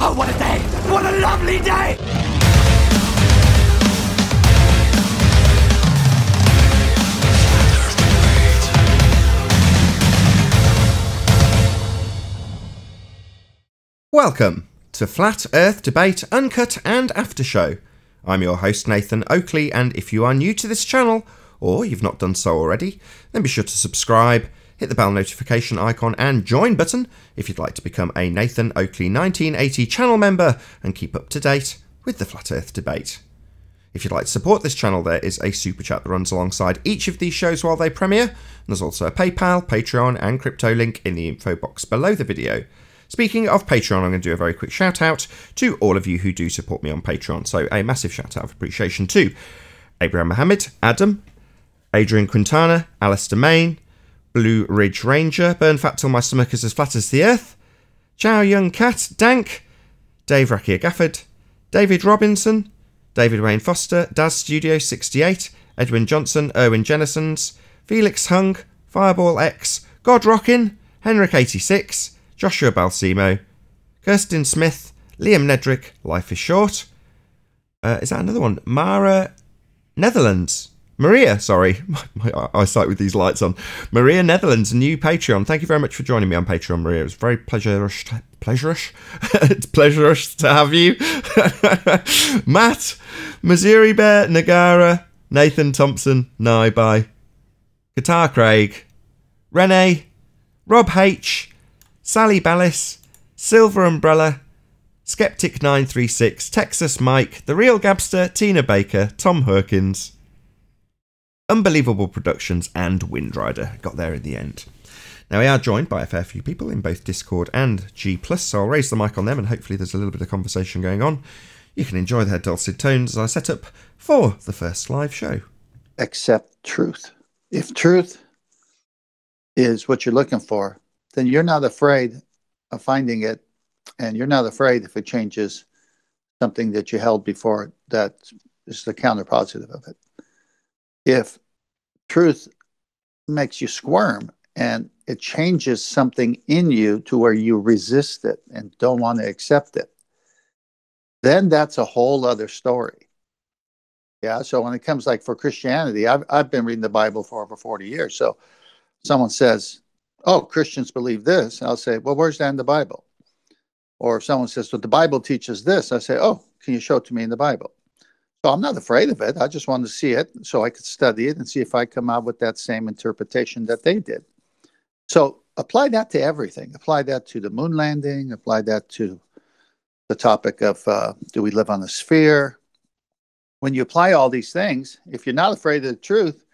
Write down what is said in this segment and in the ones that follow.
Oh, what a day! What a lovely day! Welcome to Flat Earth Debate Uncut and After Show. I'm your host Nathan Oakley, and if you are new to this channel, or you've not done so already, then be sure to subscribe, hit the bell notification icon and join button if you'd like to become a Nathan Oakley 1980 channel member and keep up to date with the Flat Earth Debate. If you'd like to support this channel, there is a super chat that runs alongside each of these shows while they premiere, and there's also a PayPal, Patreon and crypto link in the info box below the video. Speaking of Patreon, I'm going to do a very quick shout out to all of you who do support me on Patreon. So a massive shout out of appreciation to Abraham Mohammed, Adam, Adrian Quintana, Alistair Main, Blue Ridge Ranger, Burn Fat Till My Stomach is as Flat as the Earth, Chow Young Cat, Dank, Dave Rakia Gafford, David Robinson, David Wayne Foster, Daz Studio 68, Edwin Johnson, Erwin Jennisons, Felix Hung, Fireball X, God Rockin, Henrik 86, Joshua Balsimo, Kirsten Smith, Liam Nedrick, Life is Short. Is that another one? Mara Netherlands. Maria, sorry. My eyesight with these lights on. Maria Netherlands, a new Patreon. Thank you very much for joining me on Patreon, Maria. It was very pleasurish. It's pleasurish to have you. Matt, Missouri Bear, Nagara, Nathan Thompson, Bye, Qatar Craig, Renee, Rob H, Sally Ballis, Silver Umbrella, Skeptic 936, Texas Mike, The Real Gabster, Tina Baker, Tom Herkins, Unbelievable Productions, and Windrider. Got there in the end. Now we are joined by a fair few people in both Discord and G+, so I'll raise the mic on them and hopefully there's a little bit of conversation going on. You can enjoy their dulcet tones as I set up for the first live show. Accept truth. If truth is what you're looking for, then you're not afraid of finding it, and you're not afraid if it changes something that you held before that is the counter positive of it. If truth makes you squirm and it changes something in you to where you resist it and don't want to accept it, then that's a whole other story. Yeah, so when it comes like for Christianity, I've been reading the Bible for over 40 years. So someone says, oh, Christians believe this. I'll say, well, where's that in the Bible? Or if someone says, well, the Bible teaches this, I say, oh, can you show it to me in the Bible? So I'm not afraid of it. I just want to see it so I could study it and see if I come out with that same interpretation that they did. So apply that to everything. Apply that to the moon landing. Apply that to the topic of do we live on a sphere? When you apply all these things, if you're not afraid of the truth,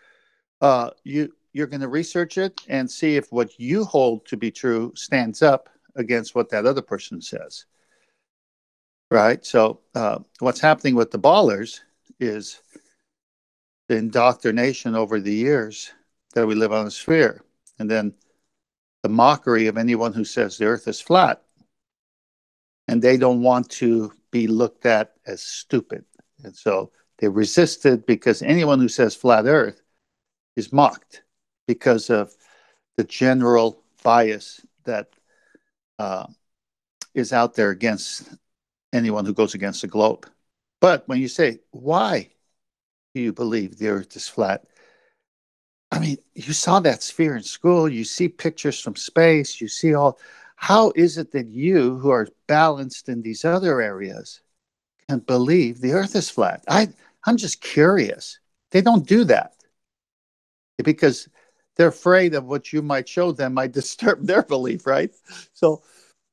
you're going to research it and see if what you hold to be true stands up against what that other person says. Right? So what's happening with the ballers is the indoctrination over the years that we live on a sphere. And then the mockery of anyone who says the earth is flat. And they don't want to be looked at as stupid. And so they resist it because anyone who says flat earth is mocked, because of the general bias that is out there against anyone who goes against the globe. But when you say, why do you believe the earth is flat? I mean, you saw that sphere in school. You see pictures from space. You see all. How is it that you, who are balanced in these other areas, can believe the earth is flat? I'm just curious. They don't do that because they're afraid of what you might show them might disturb their belief, right? So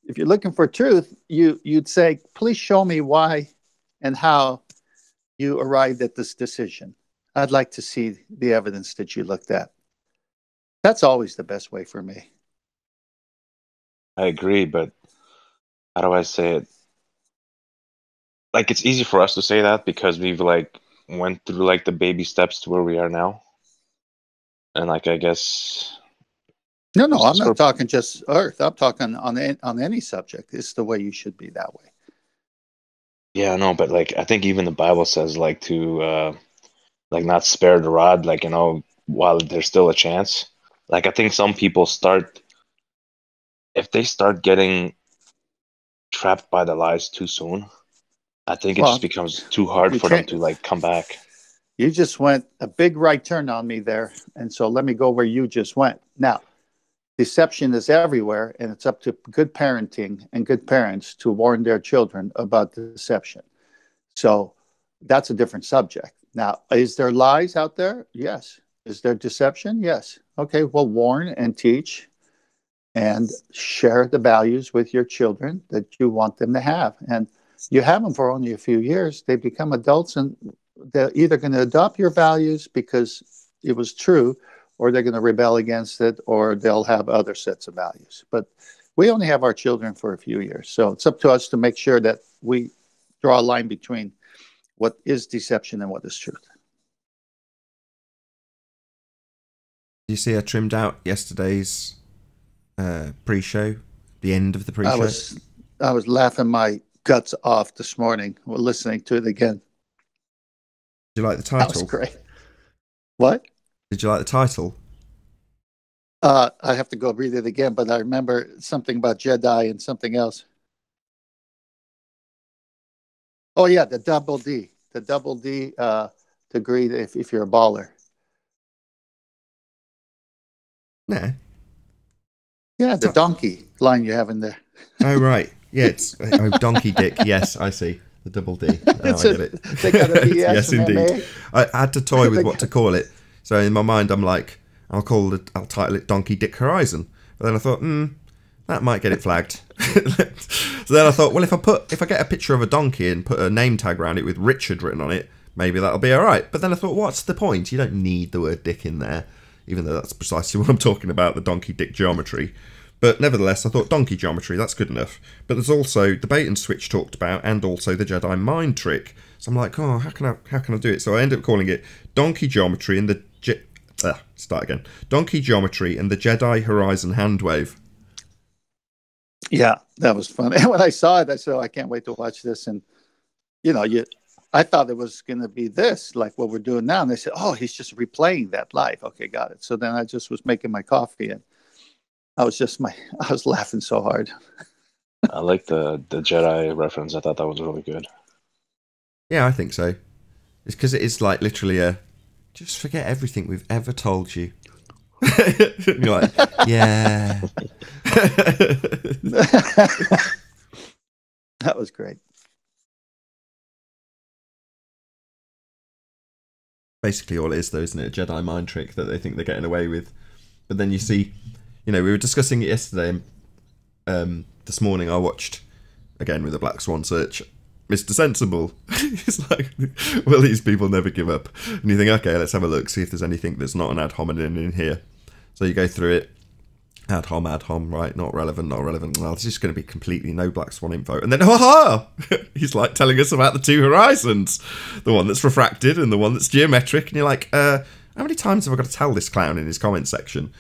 if you're looking for truth, you'd say, please show me why and how you arrived at this decision. I'd like to see the evidence that you looked at. That's always the best way for me. I agree, but how do I say it? Like, it's easy for us to say that because we've like went through like the baby steps to where we are now. And like, I guess. No, I'm not talking just Earth. I'm talking on any subject. It's the way you should be that way. Yeah, no, but like, I think even the Bible says like to like not spare the rod, like, you know, while there's still a chance. Like, I think some people if they start getting trapped by the lies too soon. I think it Well, just becomes too hard for them to like come back. You just went a big right turn on me there. And so let me go where you just went. Now, deception is everywhere, and it's up to good parenting and good parents to warn their children about deception. So that's a different subject. Now, is there lies out there? Yes. Is there deception? Yes. Okay, well, warn and teach and share the values with your children that you want them to have. And you have them for only a few years. They become adults, and they're either going to adopt your values because it was true, or they're going to rebel against it, or they'll have other sets of values. But we only have our children for a few years. So it's up to us to make sure that we draw a line between what is deception and what is truth. Did you see I trimmed out yesterday's pre-show, the end of the pre-show? I was laughing my guts off this morning while listening to it again. Did you like the title? That was great. What? Did you like the title? I have to go read it again, but I remember something about Jedi and something else. Oh, yeah, the double D. The double D degree if you're a baller. No. Yeah, the donkey line you have in there. Oh, right. Yeah, it's donkey dick. Yes, I see. The double D. Oh, I get it. They got a DS yes, and indeed. MA. I had to toy with what to call it. So in my mind, I'm like, I'll title it Donkey Dick Horizon. But then I thought, that might get it flagged. So then I thought, well, if I get a picture of a donkey and put a name tag around it with Richard written on it, maybe that'll be all right. But then I thought, what's the point? You don't need the word dick in there, even though that's precisely what I'm talking about, the donkey dick geometry. But nevertheless, I thought donkey geometry, that's good enough. But there's also the bait and switch talked about, and also the Jedi mind trick. So I'm like, oh, how can I do it? So I ended up calling it donkey geometry and the donkey geometry and the Jedi Horizon handwave. Yeah, that was fun. And when I saw it, I said, I can't wait to watch this. And I thought it was going to be this, like what we're doing now. And they said, oh, he's just replaying that live. Okay, got it. So then I just was making my coffee, and I was laughing so hard. I like the Jedi reference. I thought that was really good. Yeah, I think so. It's because it is like literally just forget everything we've ever told you. You're like, yeah. That was great. Basically all it is, though, isn't it? A Jedi mind trick that they think they're getting away with. But then you see, we were discussing it yesterday. This morning I watched, again with a Black Swan search, Mr. Sensible. It's like, will these people never give up? And you think, okay, let's have a look, see if there's anything that's not an ad hominem in here. So you go through it, ad hom, right, not relevant. Well, it's just going to be completely no Black Swan info. And then, he's like telling us about the two horizons, the one that's refracted and the one that's geometric. And you're like, how many times have I got to tell this clown in his comment section?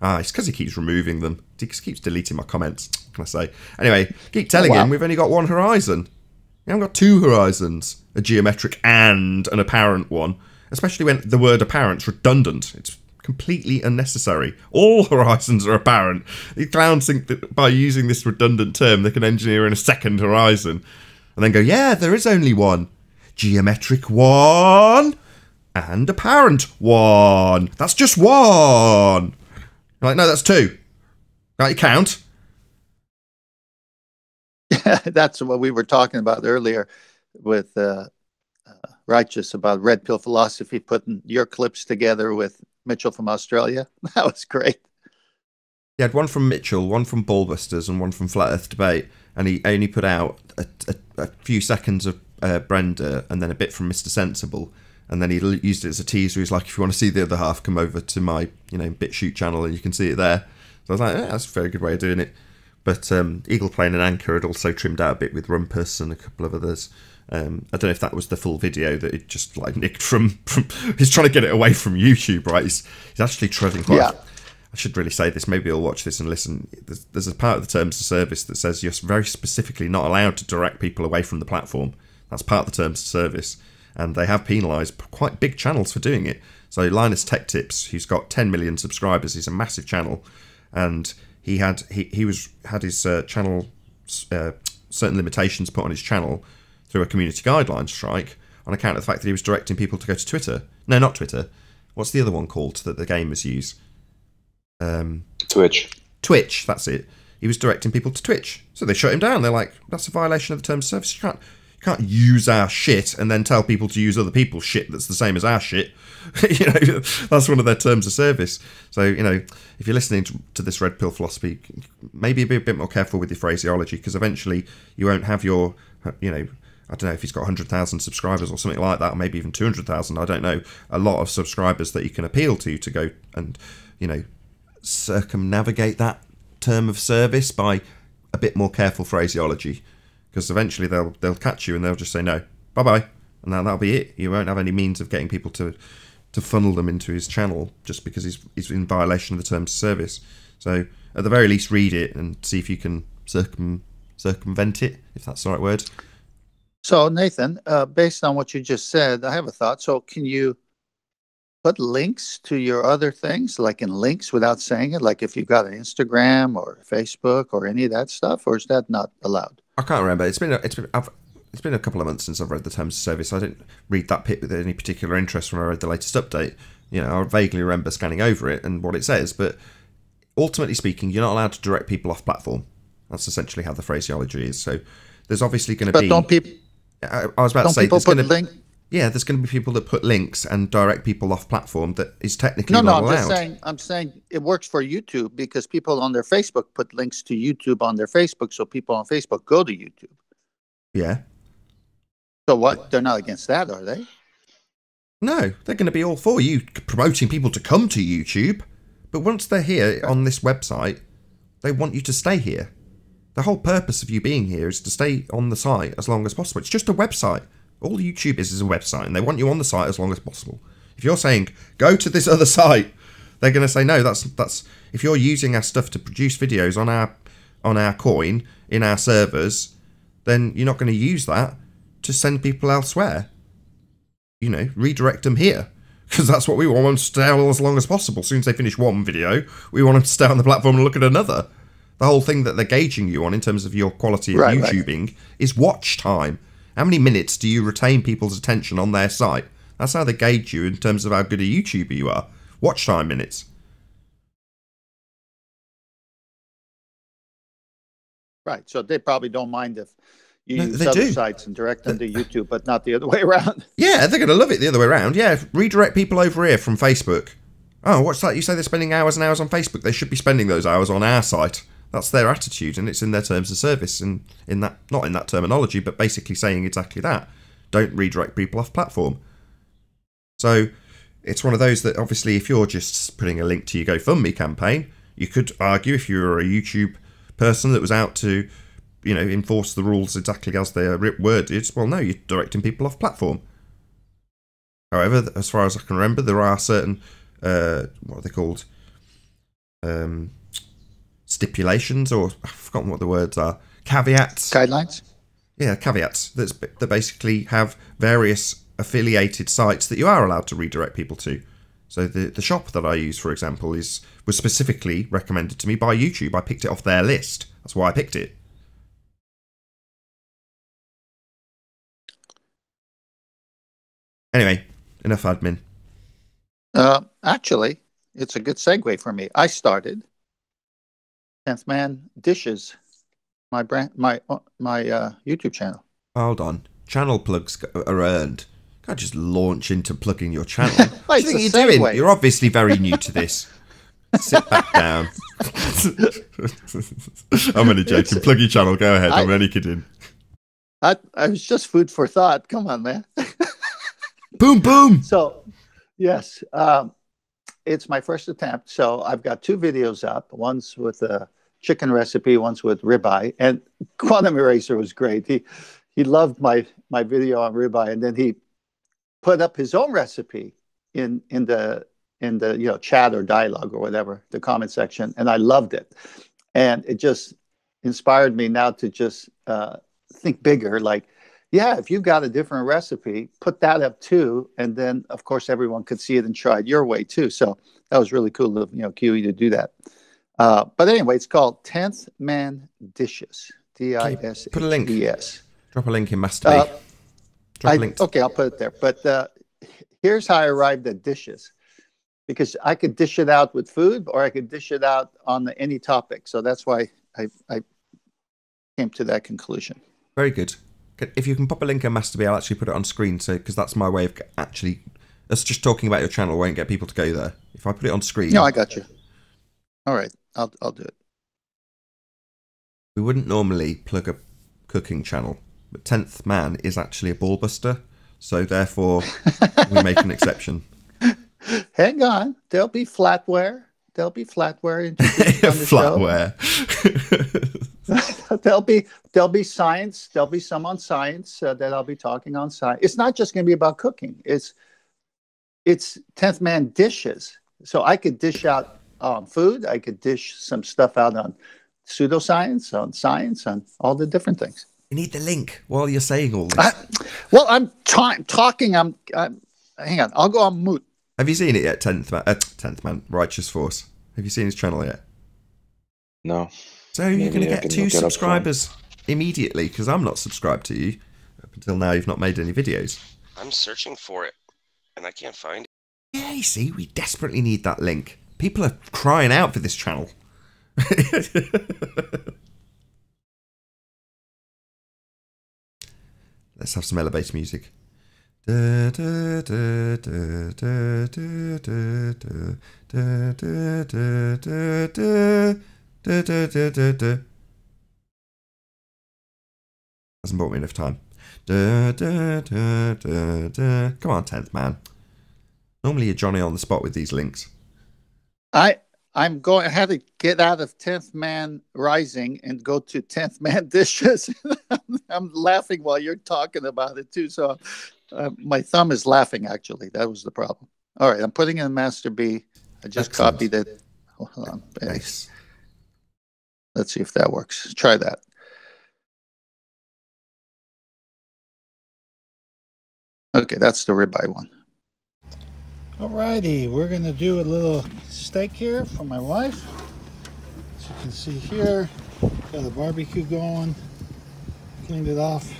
It's because he keeps removing them. He just keeps deleting my comments, what can I say? Anyway, keep telling him we've only got one horizon. We haven't got two horizons, a geometric and an apparent one, especially when the word apparent's redundant. It's completely unnecessary. All horizons are apparent. The clowns think that by using this redundant term, they can engineer in a second horizon and then go, yeah, there is only one. Geometric one and apparent one. That's just one. You're like, no, that's two. Right, you count. That's what we were talking about earlier with Righteous about red pill philosophy, putting your clips together with Mitchell from Australia. That was great. He had one from Mitchell, one from Ballbusters, and one from Flat Earth Debate, and he only put out a few seconds of Brenda and then a bit from Mr. Sensible, and then he used it as a teaser. He's like, if you want to see the other half, come over to my BitChute channel and you can see it there. So I was like, that's a very good way of doing it. But Eagle Plane and Anchor had also trimmed out a bit with Rumpus and a couple of others. I don't know if that was the full video that it just like nicked from he's trying to get it away from YouTube, right? He's actually treading quite. Yeah. I should really say this. Maybe I'll watch this and listen. There's a part of the terms of service that says you're very specifically not allowed to direct people away from the platform. That's part of the terms of service, and they have penalised quite big channels for doing it. So Linus Tech Tips, who's got 10 million subscribers, he's a massive channel, and he had his channel certain limitations put on his channel through a community guidelines strike on account of the fact that he was directing people to go to Twitter. No, not Twitter. What's the other one called that the gamers use? Twitch. Twitch, that's it. He was directing people to Twitch. So they shut him down. They're like, that's a violation of the terms of service. You can't use our shit and then tell people to use other people's shit that's the same as our shit. That's one of their terms of service. So, if you're listening to this red pill philosophy, maybe be a bit more careful with your phraseology, because eventually you won't have your, I don't know if he's got 100,000 subscribers or something like that, or maybe even 200,000, I don't know, a lot of subscribers that you can appeal to go and, circumnavigate that term of service by a bit more careful phraseology, because eventually they'll catch you and they'll just say no, bye-bye, and that'll be it. You won't have any means of getting people to funnel them into his channel just because he's in violation of the terms of service. So at the very least, read it and see if you can circumvent it, if that's the right word. So Nathan, based on what you just said, I have a thought. So can you put links to your other things, like in links without saying it? Like if you've got an Instagram or Facebook or any of that stuff, or is that not allowed? I can't remember. It's been a couple of months since I've read the terms of service. I didn't read that bit with any particular interest when I read the latest update. I vaguely remember scanning over it and what it says, but ultimately speaking, you're not allowed to direct people off platform. That's essentially how the phraseology is. So there's obviously going to be... But don't people... I was about to say... There's going to be people that put links and direct people off platform that is technically not allowed. I'm saying it works for YouTube, because people on their Facebook put links to YouTube on their Facebook, so people on Facebook go to YouTube. Yeah. So what? They're not against that, are they? No, they're going to be all for you promoting people to come to YouTube. But once they're here on this website, they want you to stay here. The whole purpose of you being here is to stay on the site as long as possible. It's just a website. All YouTube is a website, and they want you on the site as long as possible. If you're saying, go to this other site, they're going to say, no, that's if you're using our stuff to produce videos on our coin, in our servers, then you're not going to use that to send people elsewhere. Redirect them here, because that's what we want them to stay on as long as possible. As soon as they finish one video, we want them to stay on the platform and look at another. The whole thing that they're gauging you on in terms of your quality of YouTubing is watch time. How many minutes do you retain people's attention on their site? That's how they gauge you in terms of how good a YouTuber you are. Watch time minutes. Right. So they probably don't mind if you use other sites and direct them to YouTube, but not the other way around. Yeah, they're going to love it the other way around. Yeah, redirect people over here from Facebook. Oh, what's that? You say they're spending hours and hours on Facebook. They should be spending those hours on our site. That's their attitude, and it's in their terms of service, and in that, not in that terminology, but basically saying exactly that. Don't redirect people off platform. So it's one of those that obviously, if you're just putting a link to your GoFundMe campaign, you could argue, if you were a YouTube person that was out to, enforce the rules exactly as they're worded, well, no, you're directing people off platform. However, as far as I can remember, there are certain, what are they called? Stipulations, or I've forgotten what the words are. Caveats. Guidelines? Yeah, caveats that basically have various affiliated sites that you are allowed to redirect people to. So the shop that I use, for example, was specifically recommended to me by YouTube. I picked it off their list. That's why I picked it. Anyway, enough admin. Actually, it's a good segue for me. I started 10th Man Dishes, my YouTube channel. Hold on. Channel plugs are earned. Can't just launch into plugging your channel. What do you think you're doing? You're obviously very new to this. Sit back down. I'm only joking. Plug your channel. Go ahead. I'm only kidding. I was just food for thought. Come on, man. Boom, boom. So, yes, it's my first attempt. So I've got 2 videos up. One's with a chicken recipe, one's with ribeye. And Quantum Eraser was great. He loved my video on ribeye, and then he put up his own recipe in the chat or dialogue or whatever, the comment section, and I loved it. And it just inspired me now to just think bigger. Like, yeah, if you've got a different recipe, put that up too, and then of course everyone could see it and try it your way too. So that was really cool of QE to do that. But anyway, it's called 10th Man Dishes. D-I-S-H-E-S. Put a link. Drop a link in Master B. Drop a link. Okay, I'll put it there. But here's how I arrived at dishes. Because I could dish it out with food, or I could dish it out on any topic. So that's why I came to that conclusion. Very good. If you can pop a link in Master B, I'll actually put it on screen. So because that's my way of actually... Us just talking about your channel won't get people to go there. If I put it on screen... No, I got you. All right, I'll do it. We wouldn't normally plug a cooking channel, but 10th Man is actually a ball buster, so therefore we make an exception. Hang on, there'll be flatware. There'll be flatware introduced on the flatware. There'll be science. There'll be some on science that I'll be talking on science. It's not just going to be about cooking. It's 10th Man dishes. So I could dish out food. I could dish some stuff out on pseudoscience, on science, on all the different things. You need the link while you're saying all this. I'm talking. Hang on. I'll go on mute. Have you seen it yet, 10th Man, Righteous Force? Have you seen his channel yet? No. So you're going to get 2 subscribers immediately, because I'm not subscribed to you. Up until now, you've not made any videos. I'm searching for it, and I can't find it. Yeah, you see, we desperately need that link. People are crying out for this channel. Let's have some elevator music. Hasn't bought me enough time. Come on, 10th Man. Normally you're Johnny on the spot with these links. I had to get out of 10th Man Rising and go to 10th Man Dishes. I'm laughing while you're talking about it too. So my thumb is laughing, actually. That was the problem. All right, I'm putting in Master B. I just copied it. Hold on. Nice. Let's see if that works. Try that. Okay, that's the ribeye one. Alrighty, we're gonna do a little steak here for my wife. As you can see here, got the barbecue going, cleaned it off.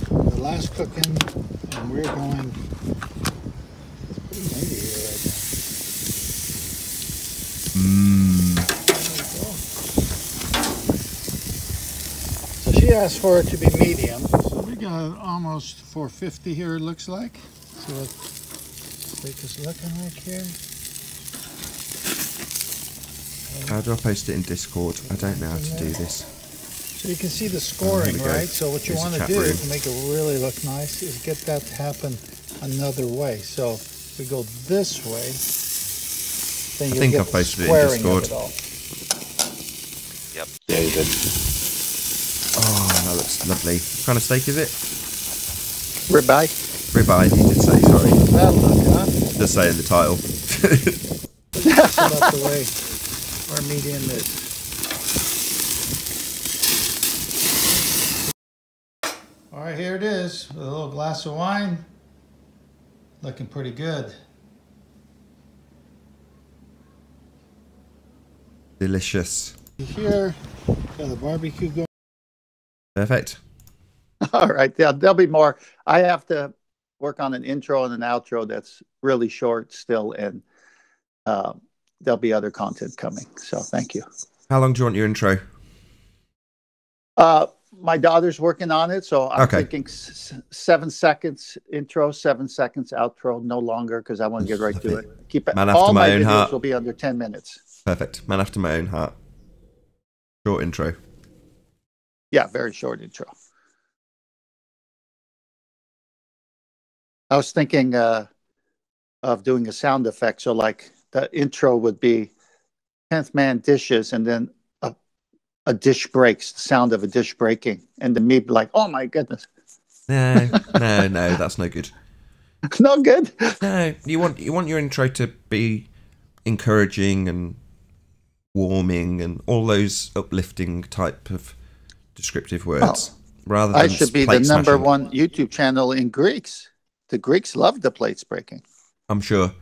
The last cooking, and we're going. It's pretty windy here right now. So she asked for it to be medium. So we got almost 450 here. It looks like. See what steak is looking like here. How do I post it in Discord? I don't know how to do this. So you can see the scoring, right? So what you want to do to make it really look nice is get that to happen another way. So if we go this way, then you'll get the squaring of it all. Yep. Yeah, you did. Oh, that looks lovely. What kind of steak is it? Ribeye. Ribeye, you did say, sorry. That look, huh? It does say in the title. That's about the way our medium is. All right, here it is with a little glass of wine. Looking pretty good. Delicious. Here, got the barbecue going. Perfect. All right, there'll be more. I have to work on an intro and an outro that's really short still, and there'll be other content coming. So thank you. How long do you want your intro? My daughter's working on it, so I'm thinking 7 seconds intro, 7 seconds outro, no longer, because I want to get right to it. Keep it. Man after all my my own videos heart. will be under 10 minutes. Perfect. Man after my own heart. Short intro. Yeah, very short intro. I was thinking of doing a sound effect, so like the intro would be 10th Man dishes, and then a dish breaks, the sound of a dish breaking, and then me be like, oh my goodness. No, that's no good. No good? No, you want your intro to be encouraging and warming and all those uplifting type of descriptive words. Rather than I should be the number one YouTube channel in Greeks. The Greeks love the plates breaking. I'm sure,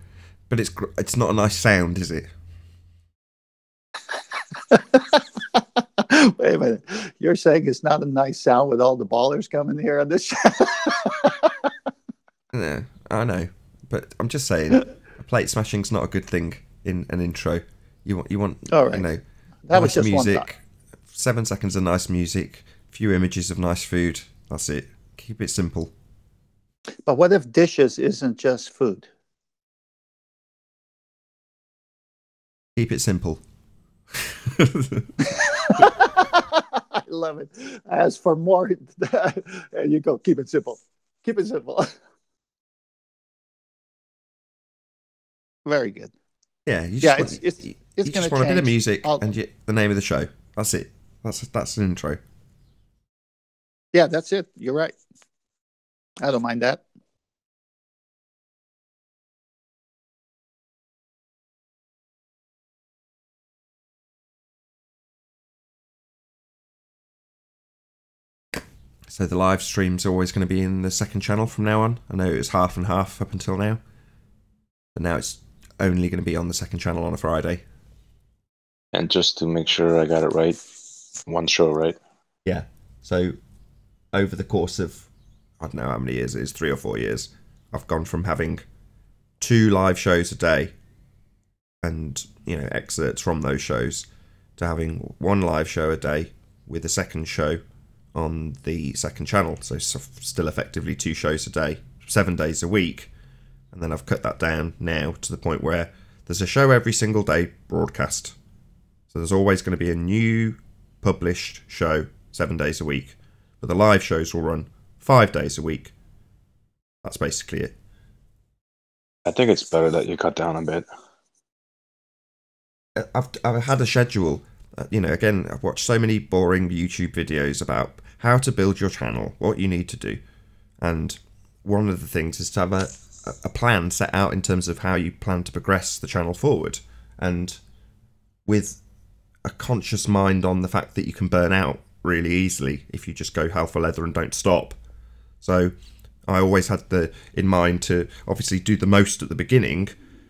but it's not a nice sound, is it? Wait a minute. You're saying it's not a nice sound with all the ballers coming here on this show? Yeah, I know, but I'm just saying, plate smashing's not a good thing in an intro. You want, All right. you know, That was nice just one thought. music, 7 seconds of nice music, few images of nice food. That's it. Keep it simple. But what if dishes isn't just food? Keep it simple. I love it. As for more, there you go. Keep it simple. Keep it simple. Very good. Yeah, you Yeah, just it's you going just to want a bit of change. music and the name of the show. That's it. That's an intro. Yeah, that's it. You're right. I don't mind that. So the live stream's always going to be in the second channel from now on. I know it was half and half up until now, but now it's only going to be on the second channel on a Friday. And just to make sure I got it right, one show, right? Yeah. So over the course of, I don't know how many years it is, 3 or 4 years, I've gone from having 2 live shows a day and, you know, excerpts from those shows to having 1 live show a day with a second show on the second channel. So still effectively 2 shows a day, 7 days a week. And then I've cut that down now to the point where there's a show every single day broadcast. So there's always going to be a new published show 7 days a week. But the live shows will run 5 days a week. That's basically it. I think it's better that you cut down a bit. I've had a schedule. You know, again, I've watched so many boring YouTube videos about how to build your channel, what you need to do. And one of the things is to have a plan set out in terms of how you plan to progress the channel forward. And with a conscious mind on the fact that you can burn out really easily if you just go hell for leather and don't stop. So I always had in mind to obviously do the most at the beginning.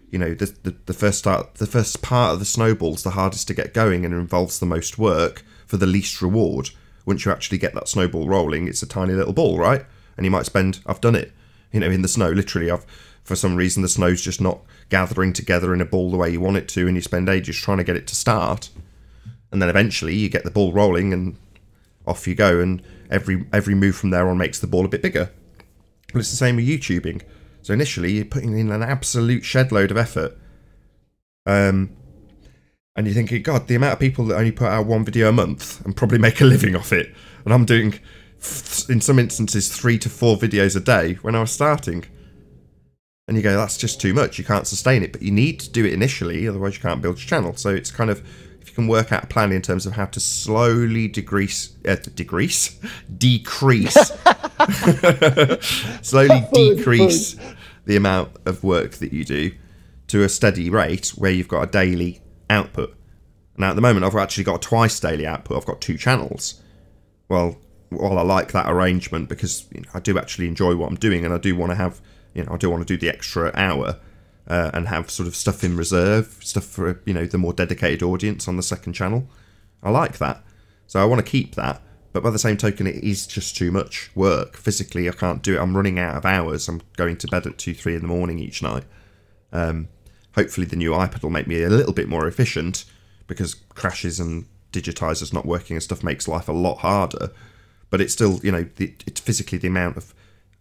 You know, the first part of the snowball's the hardest to get going and involves the most work for the least reward. Once you actually get that snowball rolling, it's a tiny little ball, right? And you might I've done it, you know, in the snow. Literally, for some reason the snow's just not gathering together in a ball the way you want it to, and you spend ages trying to get it to start. And then eventually you get the ball rolling and off you go, and every move from there on makes the ball a bit bigger. Well, it's the same with YouTubing. So initially you're putting in an absolute shed load of effort. And you're thinking, God, the amount of people that only put out 1 video a month and probably make a living off it. And I'm doing, in some instances, 3 to 4 videos a day when I was starting. And you go, that's just too much. You can't sustain it. But you need to do it initially, otherwise you can't build your channel. So it's kind of, if you can work out a plan in terms of how to slowly decrease slowly decrease the amount of work that you do to a steady rate where you've got a daily output. Now at the moment I've actually got a twice daily output. I've got 2 channels. Well, I like that arrangement because, you know, I do actually enjoy what I'm doing, and I do want to have, you know, I do want to do the extra hour and have sort of stuff in reserve, stuff for, you know, the more dedicated audience on the second channel. I like that, so I want to keep that. But by the same token, it is just too much work. Physically, I can't do it. I'm running out of hours. I'm going to bed at 2, 3 in the morning each night. Hopefully the new iPad will make me a little bit more efficient, because crashes and digitizers not working and stuff makes life a lot harder. But it's still, you know, it's physically the amount of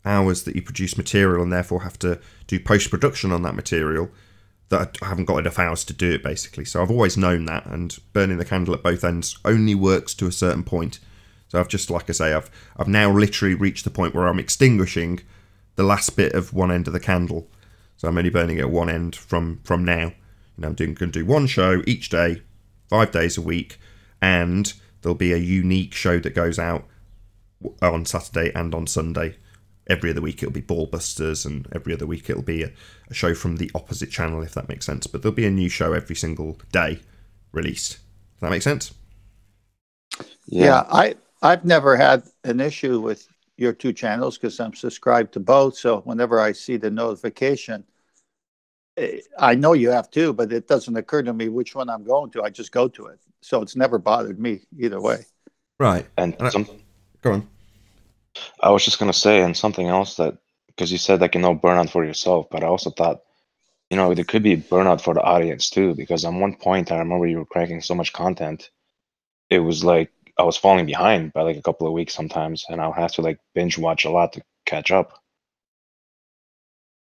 hours that you produce material and therefore have to do post-production on that material that I haven't got enough hours to do it, basically. So I've always known that, and burning the candle at both ends only works to a certain point. So I've just, like I say, I've now literally reached the point where I'm extinguishing the last bit of one end of the candle. So I'm only burning it at one end from now. You know, I'm going to do 1 show each day, 5 days a week, and there'll be a unique show that goes out on Saturday and on Sunday. Every other week it'll be Ball Busters, and every other week it'll be a show from the opposite channel, if that makes sense. But there'll be a new show every single day released. Does that make sense? Yeah, I've never had an issue with your 2 channels because I'm subscribed to both. So whenever I see the notification, I know you have 2, but it doesn't occur to me which one I'm going to. I just go to it. So it's never bothered me either way. Right. And Go on. I was just gonna say, and something else that, because you said like burnout for yourself, but I also thought, there could be burnout for the audience too, because at one point I remember you were cracking so much content, it was like I was falling behind by like a couple of weeks sometimes, and I'll have to like binge watch a lot to catch up.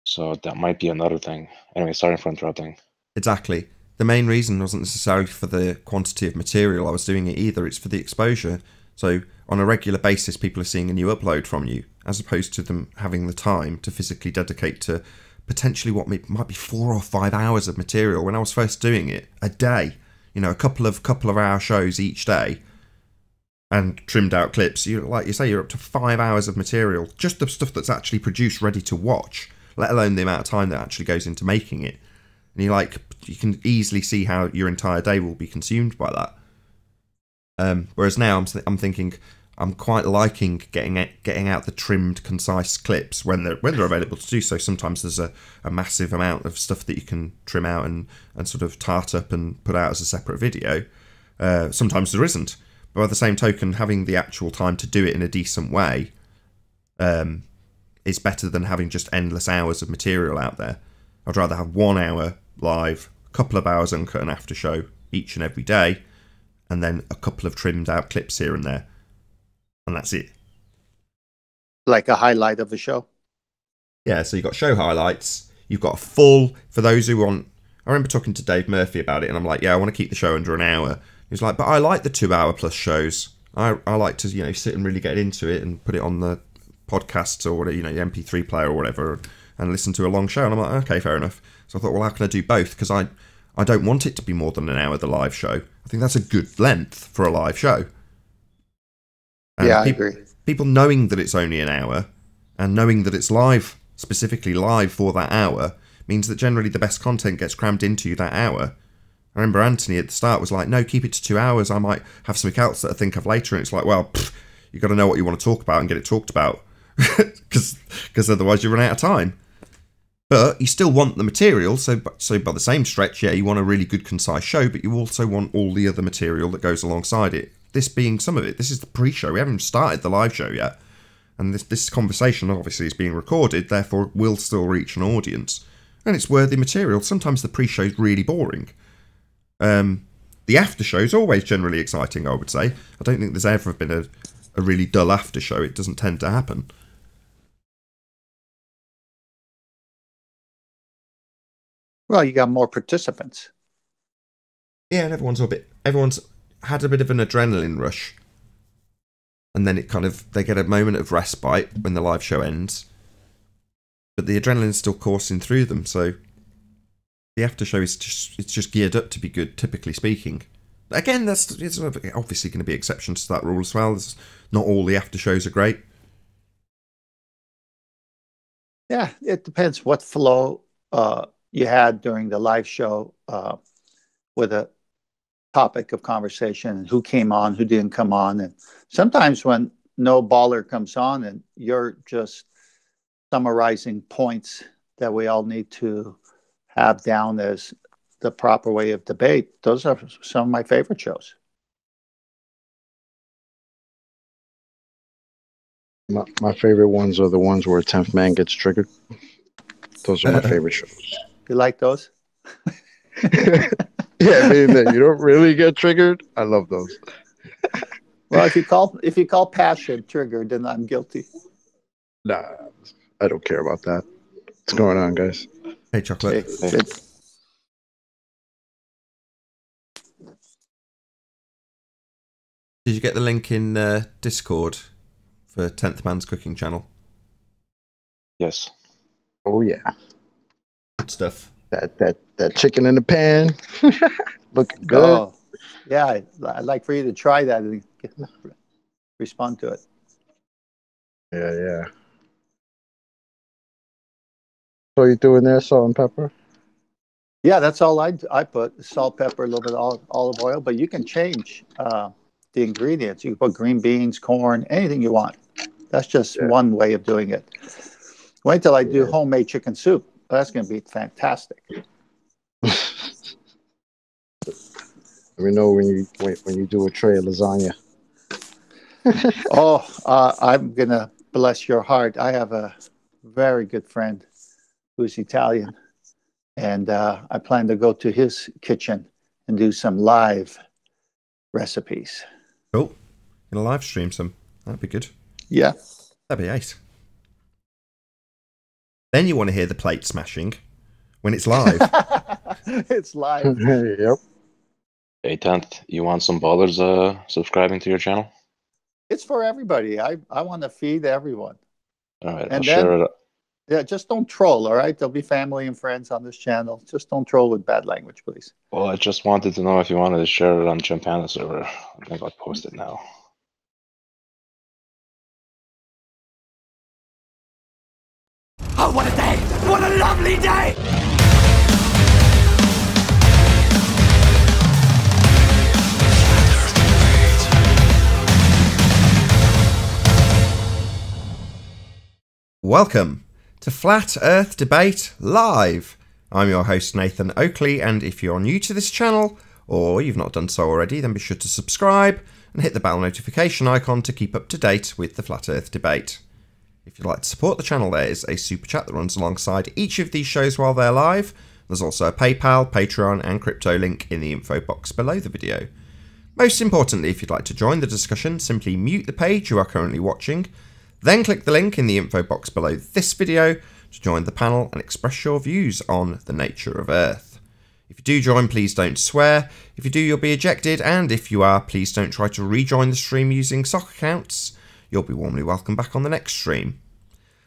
So that might be another thing. Anyway, sorry for interrupting. Exactly. The main reason wasn't necessarily for the quantity of material I was doing it either, it's for the exposure. So on a regular basis, people are seeing a new upload from you, as opposed to them having the time to physically dedicate to potentially what might be 4 or 5 hours of material. When I was first doing it, a day, a couple of hour shows each day, and trimmed out clips. Like you say, you're up to 5 hours of material, just the stuff that's actually produced, ready to watch, let alone the amount of time that actually goes into making it. And you can easily see how your entire day will be consumed by that. Whereas now I'm thinking I'm quite liking getting out the trimmed, concise clips when they're available to do so. Sometimes there's a massive amount of stuff that you can trim out and sort of tart up and put out as a separate video. Sometimes there isn't. But by the same token, having the actual time to do it in a decent way is better than having just endless hours of material out there. I'd rather have 1 hour live, a couple of hours uncut and after show each and every day, and then a couple of trimmed out clips here and there. And that's it. Like a highlight of the show? Yeah, so you've got show highlights, you've got a full, for those who want... I remember talking to Dave Murphy about it, and I'm like, yeah, I want to keep the show under an hour. He's like, but I like the 2 hour plus shows. I like to, sit and really get into it and put it on the podcasts or whatever, the MP3 player or whatever, and listen to a long show. And I'm like, okay, fair enough. So I thought, well, how can I do both? Because I don't want it to be more than an hour, the live show. I think that's a good length for a live show. And yeah, I agree. People knowing that it's only an hour and knowing that it's live, specifically live for that hour, means that generally the best content gets crammed into that hour. I remember Anthony at the start was like, no, keep it to 2 hours. I might have something else that I think of later. And it's like, well, you've got to know what you want to talk about and get it talked about. Because otherwise you run out of time. But you still want the material. So by the same stretch, yeah, you want a really good, concise show, but you also want all the other material that goes alongside it. This being some of it. This is the pre-show. We haven't started the live show yet. And this conversation obviously is being recorded, therefore will still reach an audience. And it's worthy material. Sometimes the pre-show is really boring. The after show is always generally exciting, I would say. I don't think there's ever been a really dull after show. It doesn't tend to happen. Well, you got more participants. Yeah, and everyone's had a bit of an adrenaline rush. And then they get a moment of respite when the live show ends. But the adrenaline's still coursing through them, so the after show is just geared up to be good, typically speaking. Again, it's obviously going to be exceptions to that rule as well. Not all the after shows are great. Yeah, it depends what flow you had during the live show with a topic of conversation and who came on, who didn't come on. And sometimes when no baller comes on and you're just summarizing points that we all need to have down as the proper way of debate, those are some of my favorite shows. My favorite ones are the ones where a 10th man gets triggered. Those are my favorite shows. You like those? Yeah, I mean, that you don't really get triggered. I love those. Well, if you call passion triggered, then I'm guilty. Nah, I don't care about that. What's going on, guys? Hey, Chocolate. Hey. Did you get the link in Discord for 10th Man's cooking channel? Yes. Oh yeah, Good stuff. That chicken in the pan, looking good. Oh, yeah, I'd like for you to try that and respond to it. Yeah. So you doing there, salt and pepper? Yeah, that's all I put: salt, pepper, a little bit of olive oil. But you can change the ingredients. You can put green beans, corn, anything you want. That's just one way of doing it. Wait till I do homemade chicken soup. That's going to be fantastic. Let me know when you do a tray of lasagna. I'm going to bless your heart. I have a very good friend who's Italian, and I plan to go to his kitchen and do some live recipes. Cool. Gonna live stream some. That'd be good. Yeah. That'd be ace. Then you want to hear the plate smashing when it's live. It's live. Yep. Hey, 10th, you want some ballers subscribing to your channel? It's for everybody. I want to feed everyone. All right, And I'll share it. Yeah, just don't troll, all right? There'll be family and friends on this channel. Just don't troll with bad language, please. Well, I just wanted to know if you wanted to share it on Champana server. I think I'll post it now. Oh, what a day! What a lovely day! Welcome to Flat Earth Debate Live. I'm your host Nathan Oakley, and if you're new to this channel, or you've not done so already, then be sure to subscribe and hit the bell notification icon to keep up to date with the Flat Earth Debate. If you'd like to support the channel, there is a super chat that runs alongside each of these shows while they're live. There's also a PayPal, Patreon and crypto link in the info box below the video. Most importantly, if you'd like to join the discussion, simply mute the page you are currently watching, then click the link in the info box below this video to join the panel and express your views on the nature of Earth. If you do join, please don't swear. If you do, you'll be ejected, and if you are, please don't try to rejoin the stream using sock accounts. You'll be warmly welcome back on the next stream.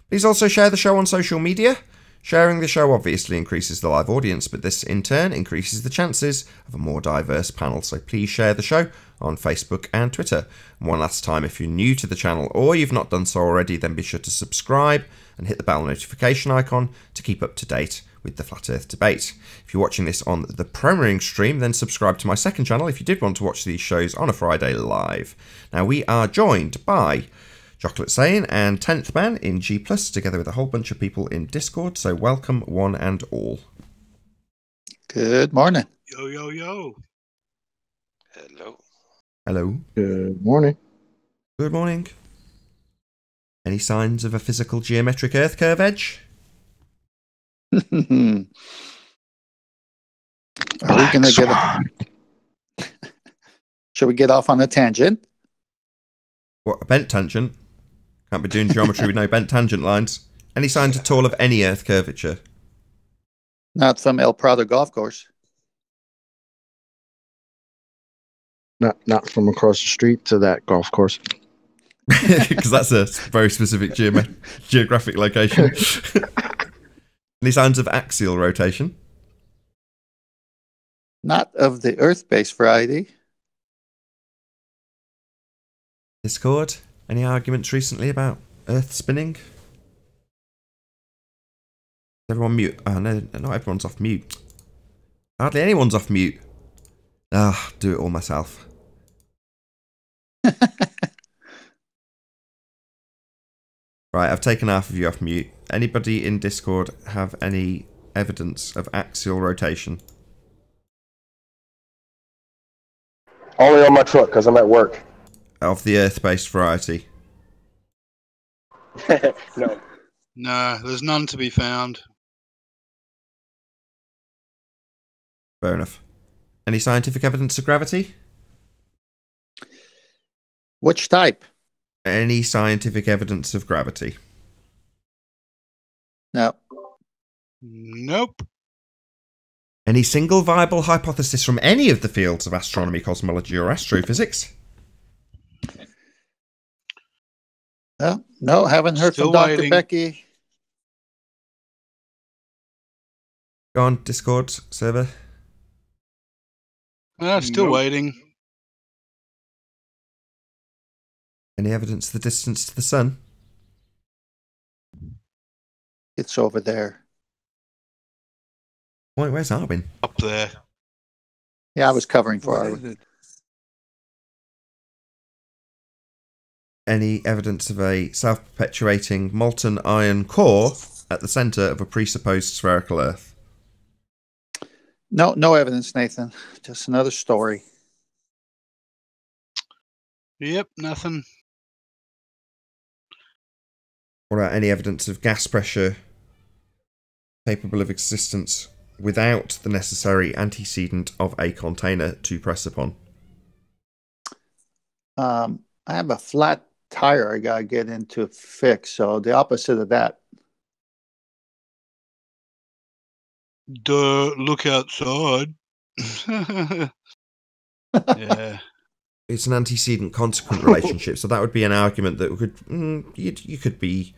Please also share the show on social media. Sharing the show obviously increases the live audience, but this in turn increases the chances of a more diverse panel, so please share the show on Facebook and Twitter. And one last time, if you're new to the channel or you've not done so already, then be sure to subscribe and hit the bell notification icon to keep up to date with the Flat Earth Debate. If you're watching this on the premiering stream, then subscribe to my second channel if you did want to watch these shows on a Friday live. Now, we are joined by Chocolate Sane and 10th Man in G+, together with a whole bunch of people in Discord, so welcome one and all. Good morning. Yo, yo, yo. Hello. Hello. Good morning. Good morning. Any signs of a physical geometric Earth curve edge? Are we going to get Should we get off on a tangent? What, a bent tangent? Can't be doing geometry with no bent tangent lines. Any signs at all of any Earth curvature? Not from El Prado Golf Course. Not from across the street to that golf course. Because that's a very specific geographic location. Any signs of axial rotation? Not of the Earth-based variety. Discord? Any arguments recently about Earth spinning? Everyone mute? Oh no, not everyone's off mute. Hardly anyone's off mute. Ah, do it all myself. Right, I've taken half of you off mute. Anybody in Discord have any evidence of axial rotation? Only on my truck because I'm at work. Of the Earth-based variety? No. No, there's none to be found. Fair enough. Any scientific evidence of gravity? Which type? Any scientific evidence of gravity? No. Nope. Any single viable hypothesis from any of the fields of astronomy, cosmology, or astrophysics? No, haven't heard Still from Dr. waiting. Becky. Go on, Discord server. Still Nope. waiting. Any evidence of the distance to the sun? It's over there. Wait, where's Arwin? Up there. Yeah, I was covering for her. Any evidence of a self-perpetuating molten iron core at the centre of a presupposed spherical Earth? No evidence, Nathan. Just another story. Yep, nothing. What about any evidence of gas pressure capable of existence without the necessary antecedent of a container to press upon? I have a flat tire I gotta get into fix. So the opposite of that. Duh, look outside. Yeah. It's an antecedent-consequent relationship, so that would be an argument that could you could be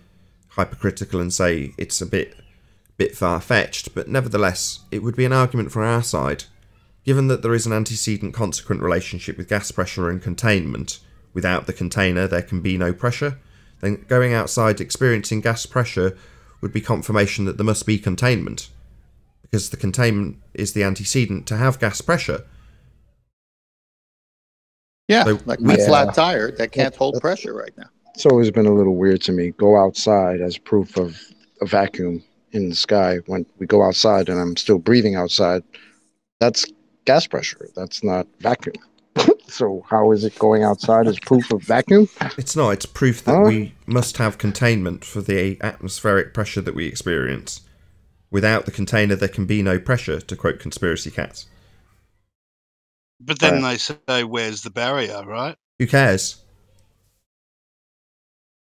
hypercritical and say it's a bit far-fetched, but nevertheless, it would be an argument for our side. Given that there is an antecedent-consequent relationship with gas pressure and containment, without the container there can be no pressure, then going outside experiencing gas pressure would be confirmation that there must be containment, because the containment is the antecedent to have gas pressure. Yeah, So like my Yeah. flat tire that can't hold pressure right now. It's always been a little weird to me. Go outside as proof of a vacuum in the sky. When we go outside and I'm still breathing outside, that's gas pressure. That's not vacuum. So how is it going outside as proof of vacuum? It's not, it's proof that we must have containment for the atmospheric pressure that we experience. Without the container there can be no pressure, to quote conspiracy cats. But then they say, where's the barrier, right? Who cares?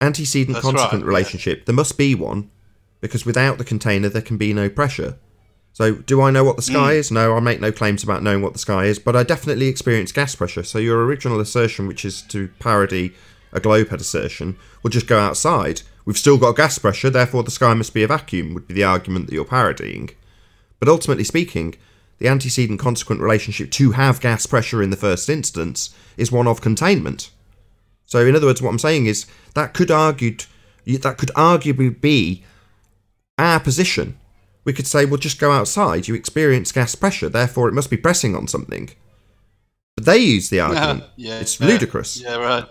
Antecedent That's consequent right, relationship. There must be one, because without the container there can be no pressure. So, do I know what the sky is? No, I make no claims about knowing what the sky is, but I definitely experience gas pressure. So your original assertion, which is to parody a Globehead assertion, will just go outside. We've still got gas pressure, therefore the sky must be a vacuum, would be the argument that you're parodying. But ultimately speaking, the antecedent consequent relationship to have gas pressure in the first instance is one of containment. So in other words, what I'm saying is that could arguably be our position. We could say, well, just go outside, you experience gas pressure, therefore it must be pressing on something. But they use the argument. It's ludicrous. Yeah, right.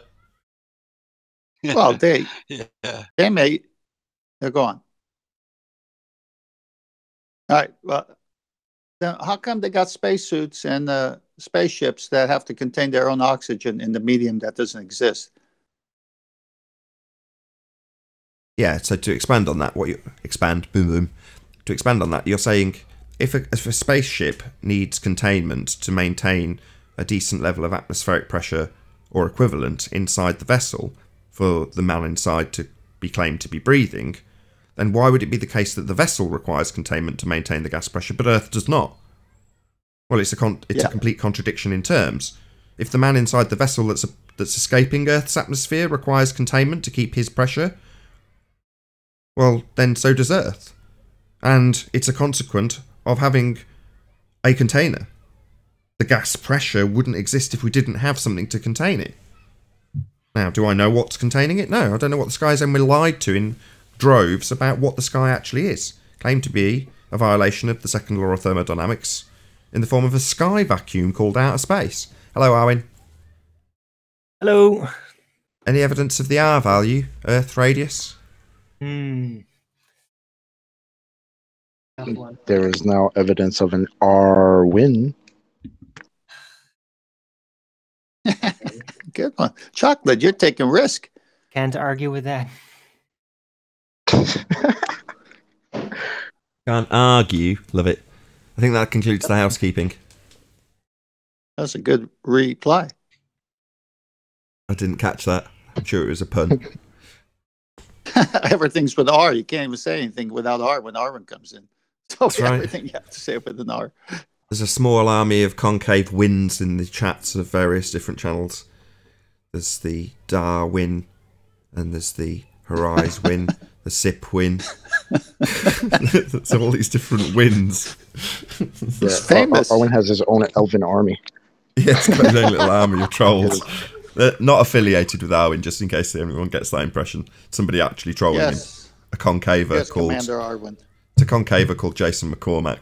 Well, they may. Go on. All right. Well, then how come they got spacesuits and spaceships that have to contain their own oxygen in the medium that doesn't exist? Yeah, so to expand on that, to expand on that, you're saying if a spaceship needs containment to maintain a decent level of atmospheric pressure or equivalent inside the vessel for the man inside to be claimed to be breathing, then why would it be the case that the vessel requires containment to maintain the gas pressure, but Earth does not? Well, it's a complete contradiction in terms. If the man inside the vessel that's escaping Earth's atmosphere requires containment to keep his pressure, well, then so does Earth. And it's a consequent of having a container. The gas pressure wouldn't exist if we didn't have something to contain it. Now, do I know what's containing it? No, I don't know what the sky is, and we're lied to in droves about what the sky actually is. Claimed to be a violation of the second law of thermodynamics in the form of a sky vacuum called outer space. Hello, Arwin. Hello. Any evidence of the R value, Earth radius? There is now evidence of an R win. Good one. Chocolate, you're taking risk. Can't argue with that. Can't argue. Love it. I think that concludes the housekeeping. That's a good reply. I didn't catch that. I'm sure it was a pun. Everything's with R. You can't even say anything without R when Arwen comes in. So That's right. everything you have to say with an R. There's a small army of concave wins in the chats of various different channels. There's the Dar win, and there's the Horizon win, the SIP win. There's all these different wins. It's famous. Owen has his own elven army. Yeah, it's got his own little army of trolls. They're not affiliated with Arwen, just in case everyone gets that impression. Somebody actually trolling him. A concaver Yes, called Commander Arwen. It's a concaver called Jason McCormack.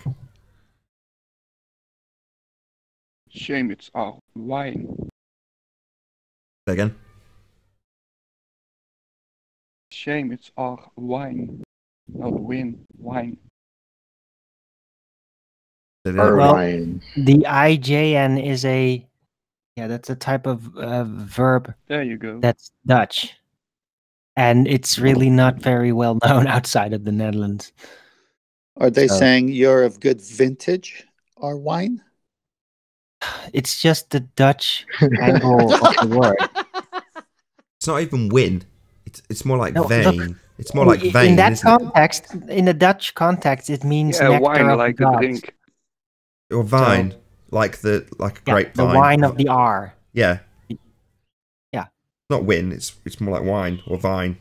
Shame it's all wine. Say again. Shame it's all wine. Not win, wine. Well, the IJN is that's a type of verb. There you go. That's Dutch. And it's really not very well known outside of the Netherlands. Are they saying you're of good vintage, our wine? It's just the Dutch angle of the word. It's not even win. It's more like No, vein. look, it's more like vein. In that isn't it? context, in the Dutch context, it means nectar wine of like the a gods. drink. Or vine, like a grapevine. The wine of the R. Yeah. Yeah. Not win. It's more like wine or vine.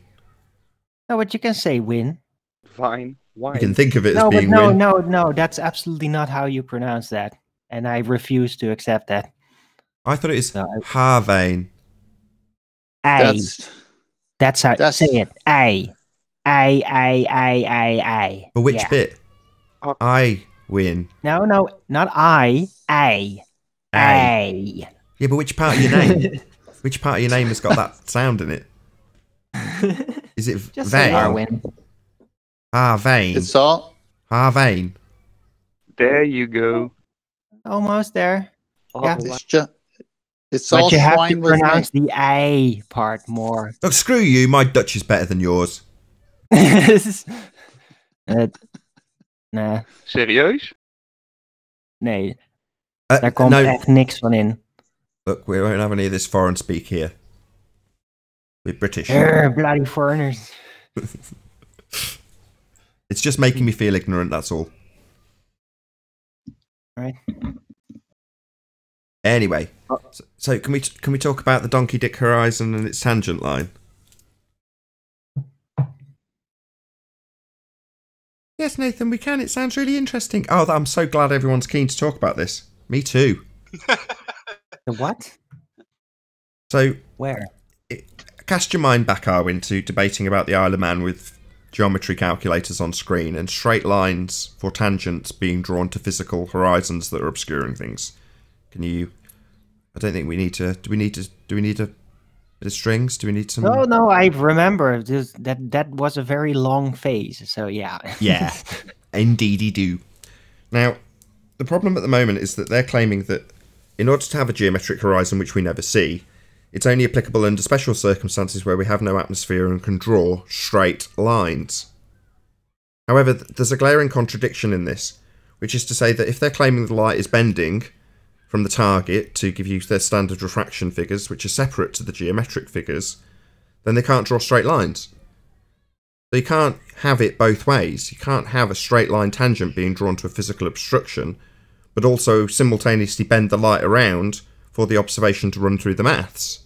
No, but you can say win. Vine, wine. You can think of it as No, but being no, win. no. That's absolutely not how you pronounce that, and I refuse to accept that. I thought it was Harvein. That's how. Say it. A. But which Yeah. bit? I win. No, not I. A. A. Yeah, but which part of your name? Which part of your name has got that sound in it? Is it Just say vein? Arwin. Harvein. It's all. Harvein. There you go. Almost there. Yeah. It's But all you have to swine with me. pronounce the A part more. Look, screw you. My Dutch is better than yours. Nah. Serieus? Nee. Daar komt no. echt niks van in. Look, we won't have any of this foreign speak here. We're British. Bloody foreigners. It's just making me feel ignorant, that's all. Right. Anyway, so can we talk about the Donkey Dick Horizon and its tangent line? Yes, Nathan, we can. It sounds really interesting. Oh, I'm so glad everyone's keen to talk about this. Me too. The what? So, where? Cast your mind back, Arwin, to debating about the Isle of Man with geometry calculators on screen and straight lines for tangents being drawn to physical horizons that are obscuring things. Can you? I don't think we need to. Do we need a bit of strings? Do we need some? No. I remember that was a very long phase. So yeah. Yeah, indeedy do. Now, the problem at the moment is that they're claiming that in order to have a geometric horizon which we never see, it's only applicable under special circumstances where we have no atmosphere and can draw straight lines. However, there's a glaring contradiction in this, which is to say that if they're claiming the light is bending from the target to give you their standard refraction figures, which are separate to the geometric figures, then they can't draw straight lines. So you can't have it both ways. You can't have a straight line tangent being drawn to a physical obstruction, but also simultaneously bend the light around for the observation to run through the maths.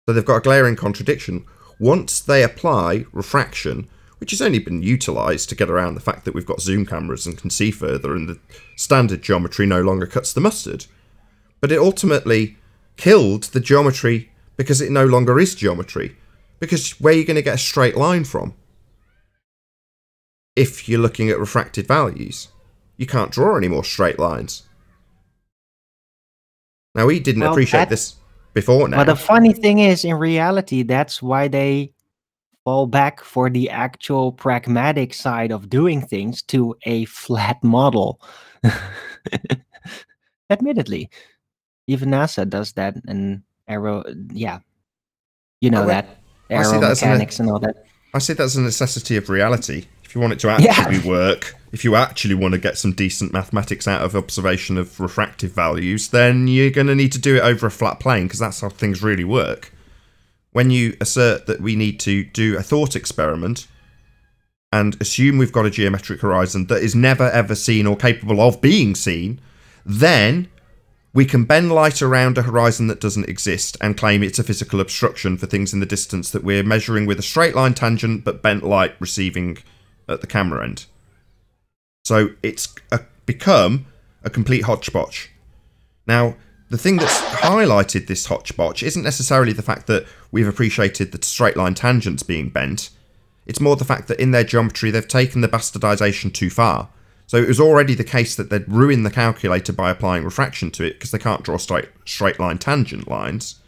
So they've got a glaring contradiction. Once they apply refraction, which has only been utilised to get around the fact that we've got zoom cameras and can see further, and the standard geometry no longer cuts the mustard. But it ultimately killed the geometry because it no longer is geometry. Because where are you going to get a straight line from? If you're looking at refracted values, you can't draw any more straight lines. Now, we didn't appreciate this before now. But the funny thing is, in reality, that's why they fall back for the actual pragmatic side of doing things to a flat model. Admittedly, even NASA does that, and you know that aeromechanics and all that. I see that as a necessity of reality. If you want it to actually work, if you actually want to get some decent mathematics out of observation of refractive values, then you're going to need to do it over a flat plane, because that's how things really work. When you assert that we need to do a thought experiment and assume we've got a geometric horizon that is never ever seen or capable of being seen, then we can bend light around a horizon that doesn't exist and claim it's a physical obstruction for things in the distance that we're measuring with a straight line tangent but bent light receiving at the camera end. So it's become a complete hodgepodge. Now, the thing that's highlighted this hodgepodge isn't necessarily the fact that we've appreciated the straight line tangents being bent. It's more the fact that in their geometry they've taken the bastardization too far. So it was already the case that they'd ruin the calculator by applying refraction to it because they can't draw straight line tangent lines.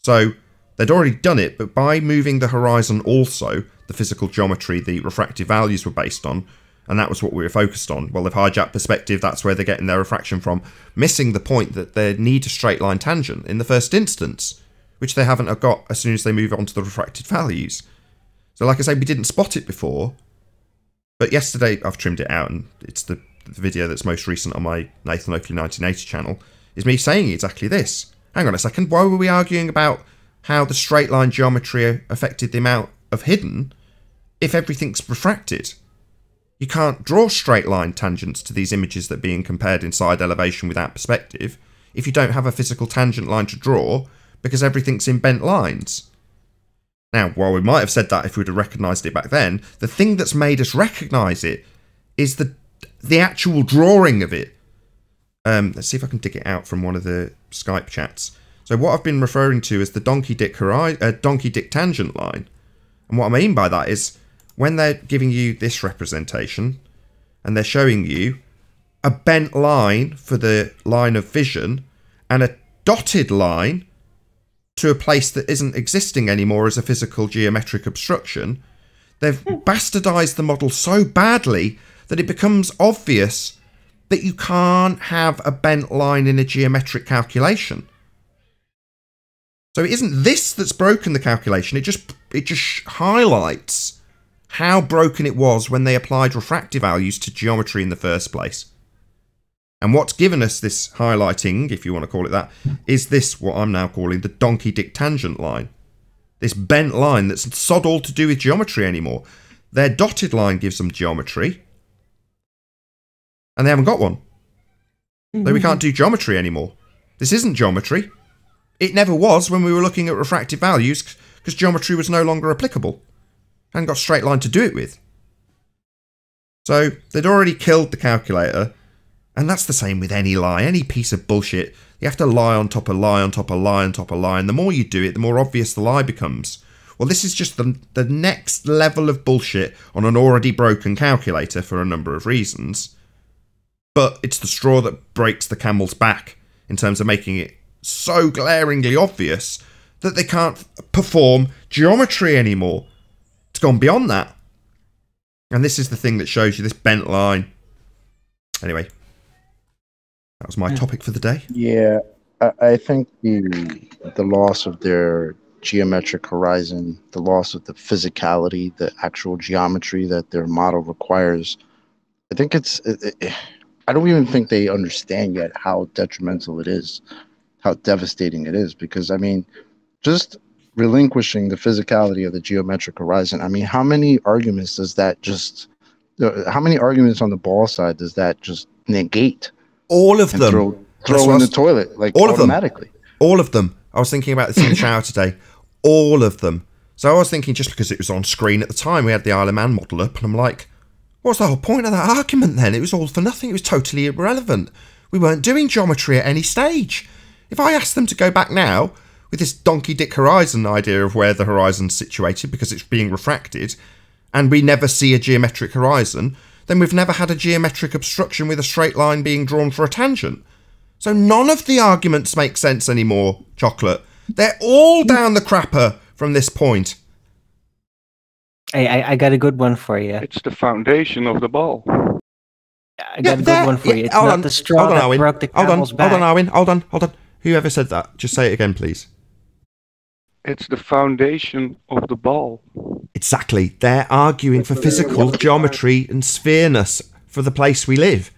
So they'd already done it, but by moving the horizon also, the physical geometry the refractive values were based on, and that was what we were focused on. Well, they've hijacked perspective, that's where they're getting their refraction from, missing the point that they need a straight line tangent in the first instance. which they haven't got as soon as they move on to the refracted values. So like I say, we didn't spot it before, but yesterday I've trimmed it out, and it's the video that's most recent on my Nathan Oakley 1980 channel, is me saying exactly this. Hang on a second, why were we arguing about how the straight line geometry affected the amount of hidden if everything's refracted? You can't draw straight line tangents to these images that are being compared inside elevation without perspective if you don't have a physical tangent line to draw, because everything's in bent lines. Now, while we might have said that if we'd have recognised it back then, the thing that's made us recognise it is the actual drawing of it. Let's see if I can dig it out from one of the Skype chats. So what I've been referring to is the donkey dick tangent line. And what I mean by that is when they're giving you this representation and they're showing you a bent line for the line of vision and a dotted line to a place that isn't existing anymore as a physical geometric obstruction, they've bastardized the model so badly that it becomes obvious that you can't have a bent line in a geometric calculation. So it isn't this that's broken the calculation, it just highlights how broken it was when they applied refractive values to geometry in the first place. And what's given us this highlighting, if you want to call it that, is this, what I'm now calling the donkey dick tangent line. This bent line that's sod all to do with geometry anymore. Their dotted line gives them geometry, and they haven't got one. So we can't do geometry anymore. This isn't geometry. It never was when we were looking at refractive values, because geometry was no longer applicable. Hadn't got a straight line to do it with. So they'd already killed the calculator, and that's the same with any lie, any piece of bullshit. You have to lie on top of lie on top of lie on top of lie, and the more you do it, the more obvious the lie becomes. Well, this is just the next level of bullshit on an already broken calculator for a number of reasons. But it's the straw that breaks the camel's back in terms of making it so glaringly obvious that they can't perform geometry anymore. It's gone beyond that. And this is the thing that shows you this bent line. Anyway, that was my topic for the day. Yeah, I think the loss of their geometric horizon, the loss of the physicality, the actual geometry that their model requires, I think I don't even think they understand yet how detrimental it is, how devastating it is. Because, I mean, just relinquishing the physicality of the geometric horizon, I mean, how many arguments does that just, how many arguments on the ball side does that just negate? All of them. Throw in the toilet, like all automatically. All of them. I was thinking about this in the shower today. All of them. So I was thinking, just because it was on screen at the time, we had the Isle of Man model up, and I'm like, what's the whole point of that argument then? It was all for nothing. It was totally irrelevant. We weren't doing geometry at any stage. If I asked them to go back now with this donkey dick horizon idea of where the horizon's situated because it's being refracted, and we never see a geometric horizon, then we've never had a geometric obstruction with a straight line being drawn for a tangent. So none of the arguments make sense anymore, Chocolate. They're all down the crapper from this point. Hey, I got a good one for you. It's the foundation of the ball. I got a good one for you. It's not the straw that broke the camel's back. Hold on, Arwin. Hold on. Whoever said that, just say it again, please. It's the foundation of the ball. Exactly. They're arguing for physical geometry and sphereness for the place we live.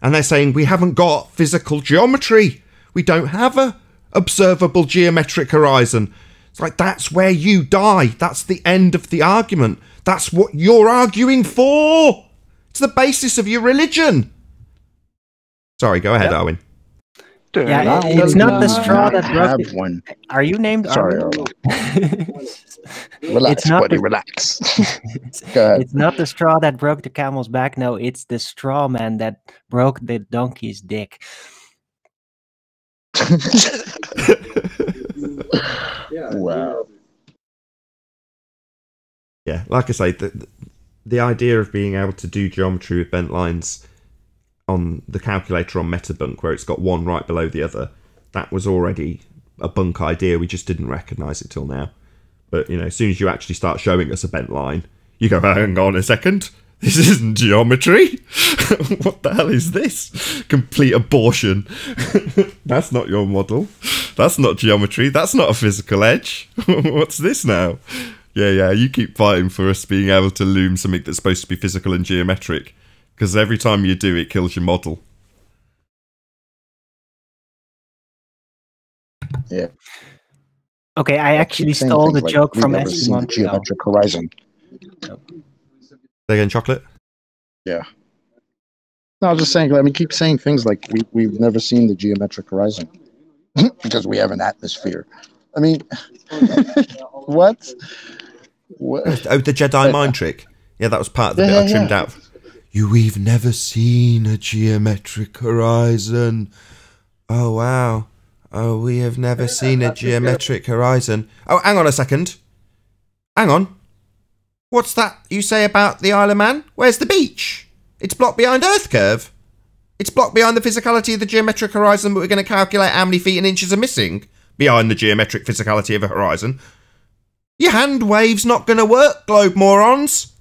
And they're saying we haven't got physical geometry. We don't have a observable geometric horizon. It's like, that's where you die. That's the end of the argument. That's what you're arguing for. It's the basis of your religion. Sorry, go ahead, Arwin. Yeah, it's not the straw that broke the... one. Are you named Arwin? Relax, buddy, relax. Go ahead. It's not the straw that broke the camel's back. No, it's the straw man that broke the donkey's dick. Wow. Yeah, like I say, the idea of being able to do geometry with bent lines on the calculator on Metabunk, where it's got one right below the other, that was already a bunk idea. We just didn't recognise it till now. But, you know, as soon as you actually start showing us a bent line, you go, hang on a second, This isn't geometry. What the hell is this? Complete abortion. That's not your model. That's not geometry. That's not a physical edge. What's this now? Yeah, you keep fighting for us being able to loom something that's supposed to be physical and geometric. Because every time you do, it kills your model. Yeah. Okay, I actually stole the joke from never seen the Estimon. geometric horizon. They're getting chocolate? Yeah. No, I was just saying, I mean, keep saying things like we've never seen the geometric horizon because we have an atmosphere. I mean, what? Oh, the Jedi mind trick. Yeah, that was part of the bit I trimmed out. We've never seen a geometric horizon. Oh, wow. Oh, we have never seen a geometric horizon. Oh, hang on a second. Hang on. What's that you say about the Isle of Man? Where's the beach? It's blocked behind Earth curve. It's blocked behind the physicality of the geometric horizon, but we're going to calculate how many feet and inches are missing behind the geometric physicality of a horizon. Your hand wave's not going to work, globe morons.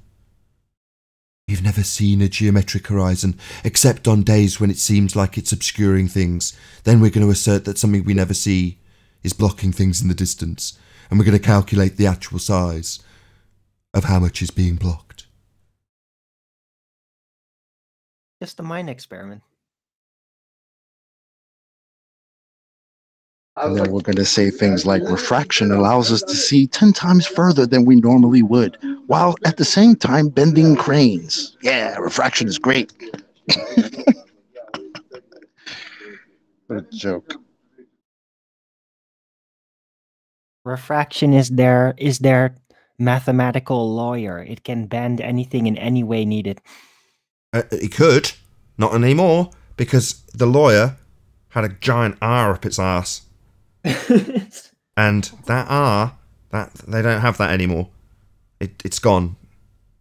We've never seen a geometric horizon, except on days when it seems like it's obscuring things. Then we're going to assert that something we never see is blocking things in the distance, and we're going to calculate the actual size of how much is being blocked. Just a mind experiment. And then we're going to say things like refraction allows us to see 10 times further than we normally would, while at the same time bending cranes. Yeah, refraction is great. What a joke. Refraction is their mathematical lawyer. It can bend anything in any way needed. It could, not anymore, because the lawyer had a giant R up its arse. And that R, they don't have that anymore. It's gone.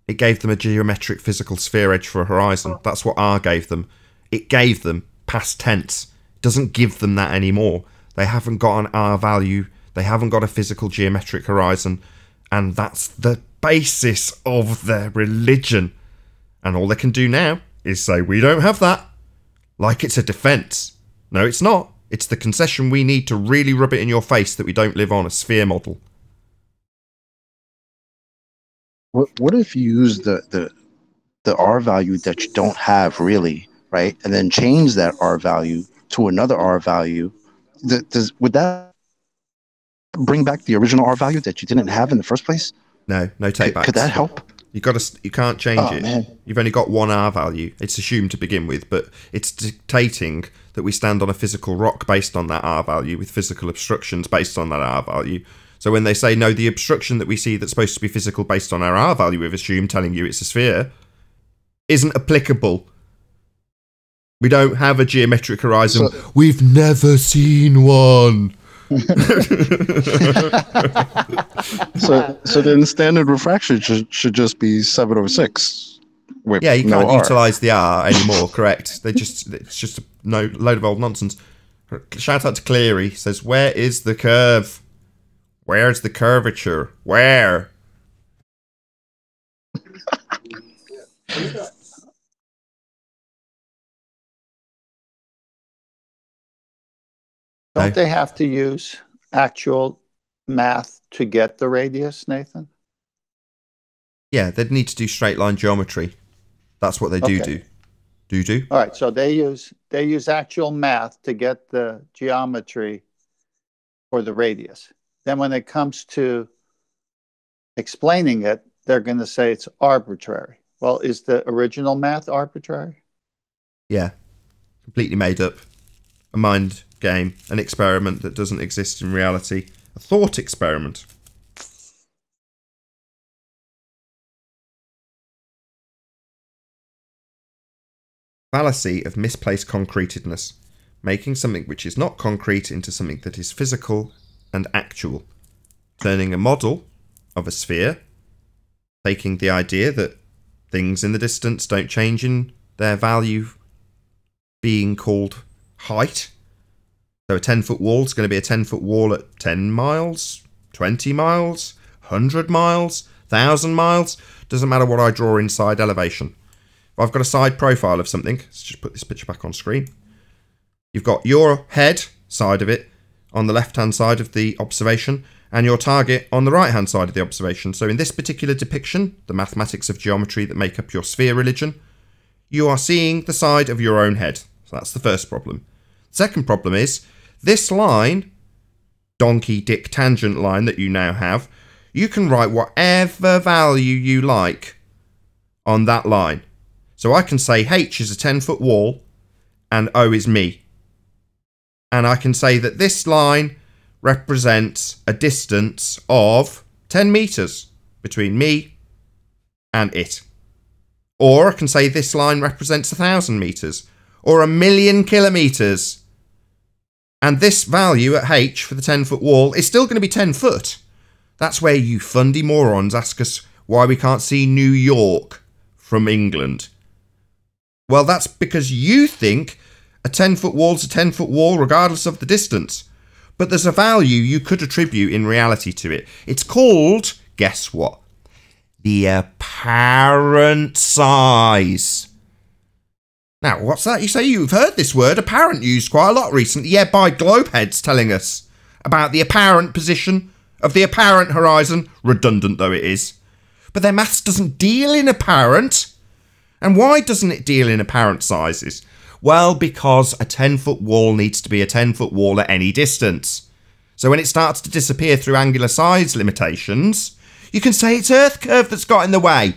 It gave them a geometric physical sphere edge for a horizon. That's what R gave them. It gave them past tense. It doesn't give them that anymore. They haven't got an R value. They haven't got a physical geometric horizon. And that's the basis of their religion. And all they can do now is say, we don't have that. Like it's a defense. No, it's not. It's the concession we need to really rub it in your face that we don't live on a sphere model. What if you use the R value that you don't have really, right? And then change that R value to another R value? Would that bring back the original R value that you didn't have in the first place? No take backs. Could that help? You can't change it. Man. You've only got one R value. It's assumed to begin with, but it's dictating that we stand on a physical rock based on that R value with physical obstructions based on that R value. So when they say, no, the obstruction that we see that's supposed to be physical based on our R value we've assumed, telling you it's a sphere, isn't applicable. We don't have a geometric horizon. So, we've never seen one. so then standard refraction should just be 7/6. Yeah, you can't utilise the R anymore. Correct? It's just a load of old nonsense. Shout out to Cleary. Says, where is the curve? Where's the curvature? Where? Don't they have to use actual math to get the radius, Nathan? Yeah, they'd need to do straight line geometry. That's what they do. All right, so they use actual math to get the geometry for the radius. Then when it comes to explaining it, they're going to say it's arbitrary. Well, is the original math arbitrary? Yeah, completely made up. A mind game, an experiment that doesn't exist in reality. A thought experiment. Fallacy of misplaced concretedness, making something which is not concrete into something that is physical and actual, turning a model of a sphere, taking the idea that things in the distance don't change in their value being called height. So a 10-foot wall is going to be a 10-foot wall at 10 miles, 20 miles, 100 miles. 1,000 miles, doesn't matter what I draw in side elevation. If I've got a side profile of something, let's just put this picture back on screen. You've got your head side of it on the left-hand side of the observation and your target on the right-hand side of the observation. So in this particular depiction, the mathematics of geometry that make up your sphere religion, you are seeing the side of your own head. So that's the first problem. Second problem is this line, donkey dick tangent line that you now have, you can write whatever value you like on that line. So I can say H is a 10-foot wall and O is me. And I can say that this line represents a distance of 10 meters between me and it. Or I can say this line represents 1,000 meters or 1,000,000 kilometers. And this value at H for the 10-foot wall is still going to be 10 foot. That's where you fundy morons ask us why we can't see New York from England. Well, that's because you think a 10-foot wall's a 10-foot wall regardless of the distance. But there's a value you could attribute in reality to it. It's called, guess what? The apparent size. Now, what's that? You say you've heard this word apparent used quite a lot recently. Yeah, by globeheads telling us about the apparent position of the apparent horizon, redundant though it is. But their maths doesn't deal in apparent. And why doesn't it deal in apparent sizes? Well, because a 10-foot wall needs to be a 10-foot wall at any distance. So when it starts to disappear through angular size limitations, you can say it's Earth curve that's got in the way.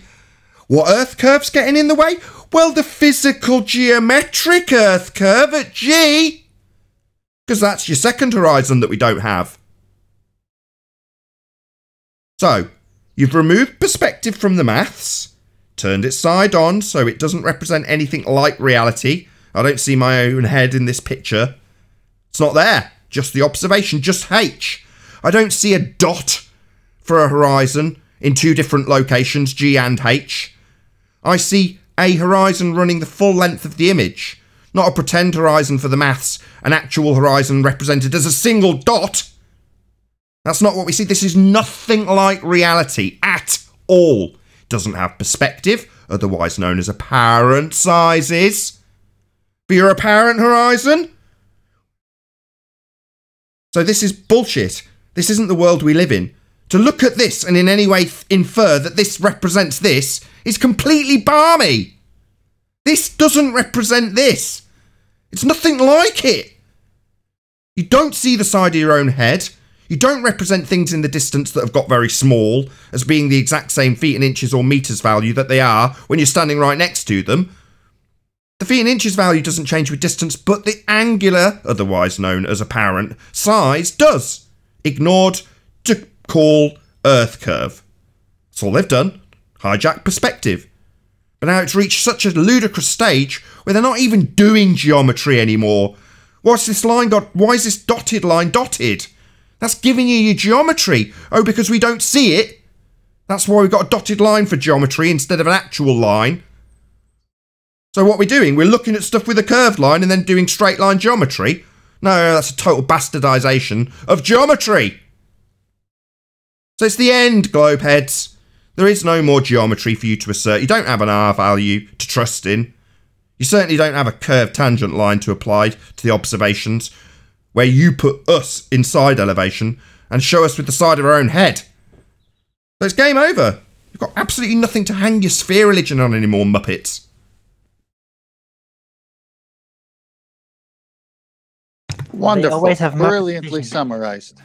What Earth curve's getting in the way? Well, the physical geometric Earth curve at G. Because that's your second horizon that we don't have. So, you've removed perspective from the maths, turned it side on so it doesn't represent anything like reality. I don't see my own head in this picture. It's not there. Just the observation, just H. I don't see a dot for a horizon in two different locations, G and H. I see a horizon running the full length of the image, not a pretend horizon for the maths, an actual horizon represented as a single dot. That's not what we see. This is nothing like reality at all. It doesn't have perspective, otherwise known as apparent sizes, for your apparent horizon. So this is bullshit. This isn't the world we live in. To look at this and in any way infer that this represents this is completely balmy. This doesn't represent this. It's nothing like it. You don't see the side of your own head. You don't represent things in the distance that have got very small as being the exact same feet and inches or meters value that they are when you're standing right next to them. The feet and inches value doesn't change with distance, but the angular, otherwise known as apparent, size does. Ignored to call Earth curve. That's all they've done. Hijack perspective. But now it's reached such a ludicrous stage where they're not even doing geometry anymore. What's this line got? Why is this dotted line dotted? That's giving you your geometry. Oh, because we don't see it. That's why we've got a dotted line for geometry instead of an actual line. So what we're doing, we're looking at stuff with a curved line and then doing straight line geometry. No, that's a total bastardization of geometry. So it's the end, globeheads. There is no more geometry for you to assert. You don't have an R value to trust in. You certainly don't have a curved tangent line to apply to the observations where you put us inside elevation and show us with the side of our own head. So it's game over. You've got absolutely nothing to hang your sphere religion on anymore, muppets. Wonderful. They always have Brilliantly summarized.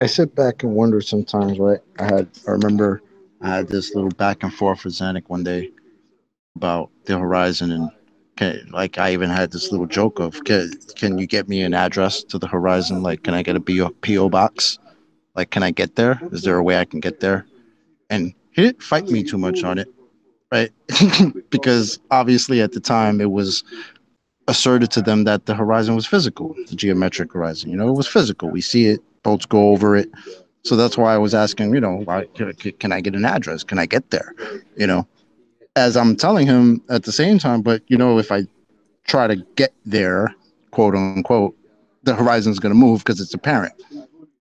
I sit back and wonder sometimes, right? I remember I had this little back and forth with Zanuck one day about the horizon, and I even had this little joke of, can you get me an address to the horizon? Like, can I get a PO box? Like, can I get there? Is there a way I can get there? And he didn't fight me too much on it, right? Because obviously at the time it was asserted to them that the horizon was physical, the geometric horizon. It was physical. We see it. Boats go over it. So that's why I was asking, why, can I get an address? Can I get there? As I'm telling him at the same time, but if I try to get there, quote unquote, the horizon's going to move because it's apparent,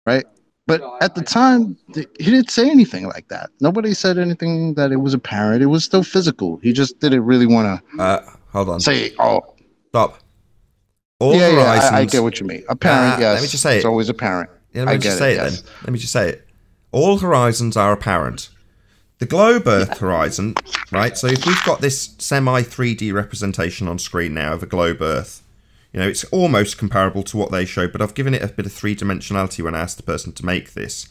right? But at the time, he didn't say anything like that. Nobody said anything that it was apparent. It was still physical. He just didn't really want to hold on. Say, oh, stop. All yeah, horizons. I get what you mean. Apparent, yes. Let me just say it's it. always apparent. Yeah, let me just say it then. Let me just say it. All horizons are apparent. The globe Earth horizon, right? So if we've got this semi 3D representation on screen now of a globe Earth, you know, it's almost comparable to what they showed, but I've given it a bit of three-dimensionality when I asked the person to make this.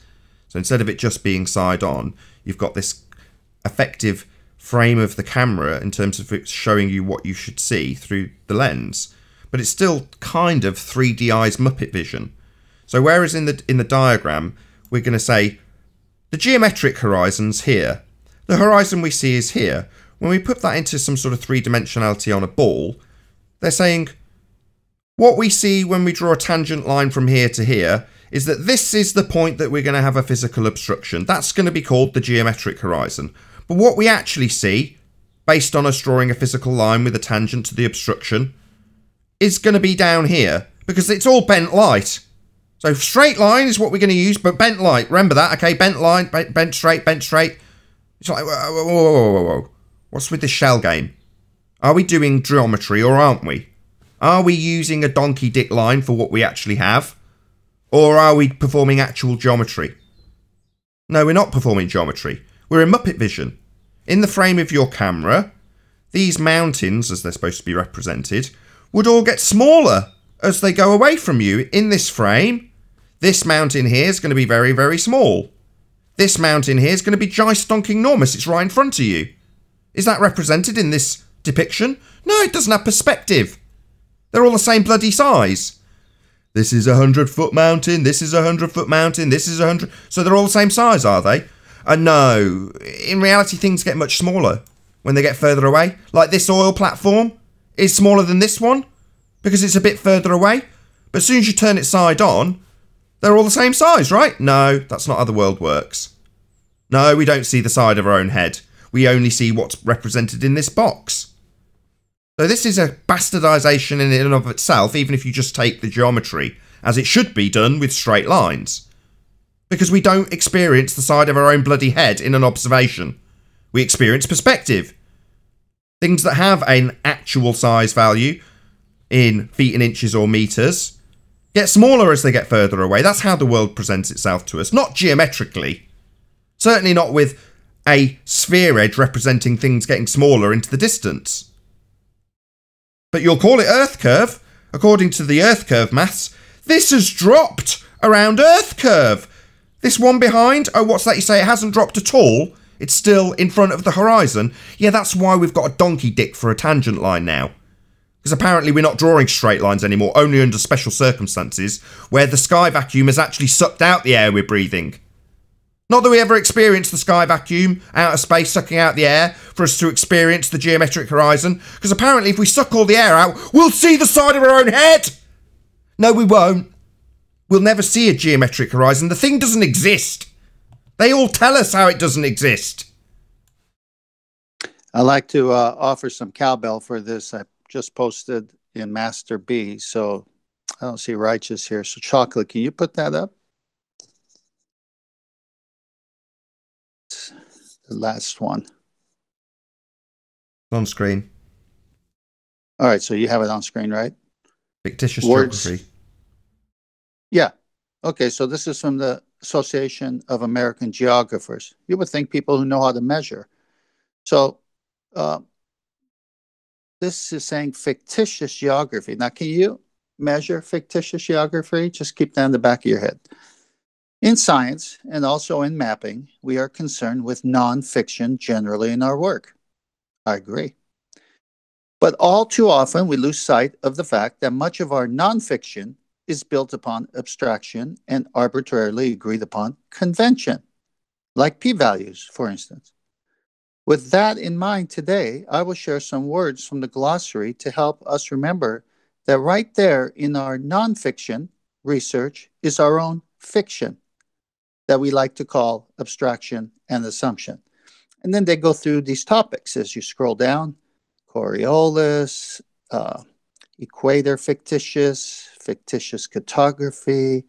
So instead of it just being side on, you've got this effective frame of the camera in terms of it showing you what you should see through the lens. But it's still kind of 3Di's Muppet vision. So whereas in the diagram, we're going to say the geometric horizon's here. The horizon we see is here. When we put that into some sort of three-dimensionality on a ball, they're saying what we see when we draw a tangent line from here to here is that this is the point that we're going to have a physical obstruction. That's going to be called the geometric horizon. But what we actually see, based on us drawing a physical line with a tangent to the obstruction, is going to be down here, because it's all bent light. So straight line is what we're going to use, but bent light. Remember that, okay? Bent line, bent straight, bent straight. It's like, whoa. What's with this shell game? Are we doing geometry or aren't we? Are we using a donkey dick line for what we actually have? Or are we performing actual geometry? No, we're not performing geometry. We're in Muppet vision. In the frame of your camera, these mountains, as they're supposed to be represented, would all get smaller as they go away from you. In this frame, this mountain here is going to be very, very small. This mountain here is going to be stonking enormous. It's right in front of you. Is that represented in this depiction? No, it doesn't have perspective. They're all the same bloody size. This is 100-foot mountain. This is 100-foot mountain. This is 100. So they're all the same size, are they? No. In reality, things get much smaller when they get further away. Like this oil platform is smaller than this one because it's a bit further away. But as soon as you turn it side on, they're all the same size, right? No, that's not how the world works. No, we don't see the side of our own head. We only see what's represented in this box. So this is a bastardization in and of itself, even if you just take the geometry as it should be done with straight lines. Because we don't experience the side of our own bloody head in an observation. We experience perspective. Things that have an actual size value in feet and inches or meters get smaller as they get further away. That's how the world presents itself to us. Not geometrically. Certainly not with a sphere edge representing things getting smaller into the distance. But you'll call it Earth curve. According to the Earth curve maths, this has dropped around Earth curve. This one behind, oh, what's that you say? It hasn't dropped at all. It's still in front of the horizon. Yeah, that's why we've got a donkey dick for a tangent line now. Because apparently we're not drawing straight lines anymore, only under special circumstances where the sky vacuum has actually sucked out the air we're breathing. Not that we ever experienced the sky vacuum out of space sucking out the air for us to experience the geometric horizon, because apparently if we suck all the air out, we'll see the side of our own head! No, we won't. We'll never see a geometric horizon. The thing doesn't exist. They all tell us how it doesn't exist. I'd like to offer some cowbell for this. I just posted in Master B, so I don't see Righteous here. So Chocolate, can you put that up? The last one. On screen. All right, so you have it on screen, right? Fictitious Words. geography. Yeah. Okay, so this is from the Association of American Geographers. You would think people who know how to measure. So this is saying fictitious geography. Now, can you measure fictitious geography? Just keep that in the back of your head. In science, and also in mapping, we are concerned with nonfiction generally in our work. I agree. But all too often, we lose sight of the fact that much of our nonfiction is built upon abstraction and arbitrarily agreed upon convention, like p-values, for instance. With that in mind today, I will share some words from the glossary to help us remember that right there in our nonfiction research is our own fiction that we like to call abstraction and assumption. And then they go through these topics as you scroll down: Coriolis, equator fictitious, fictitious cartography,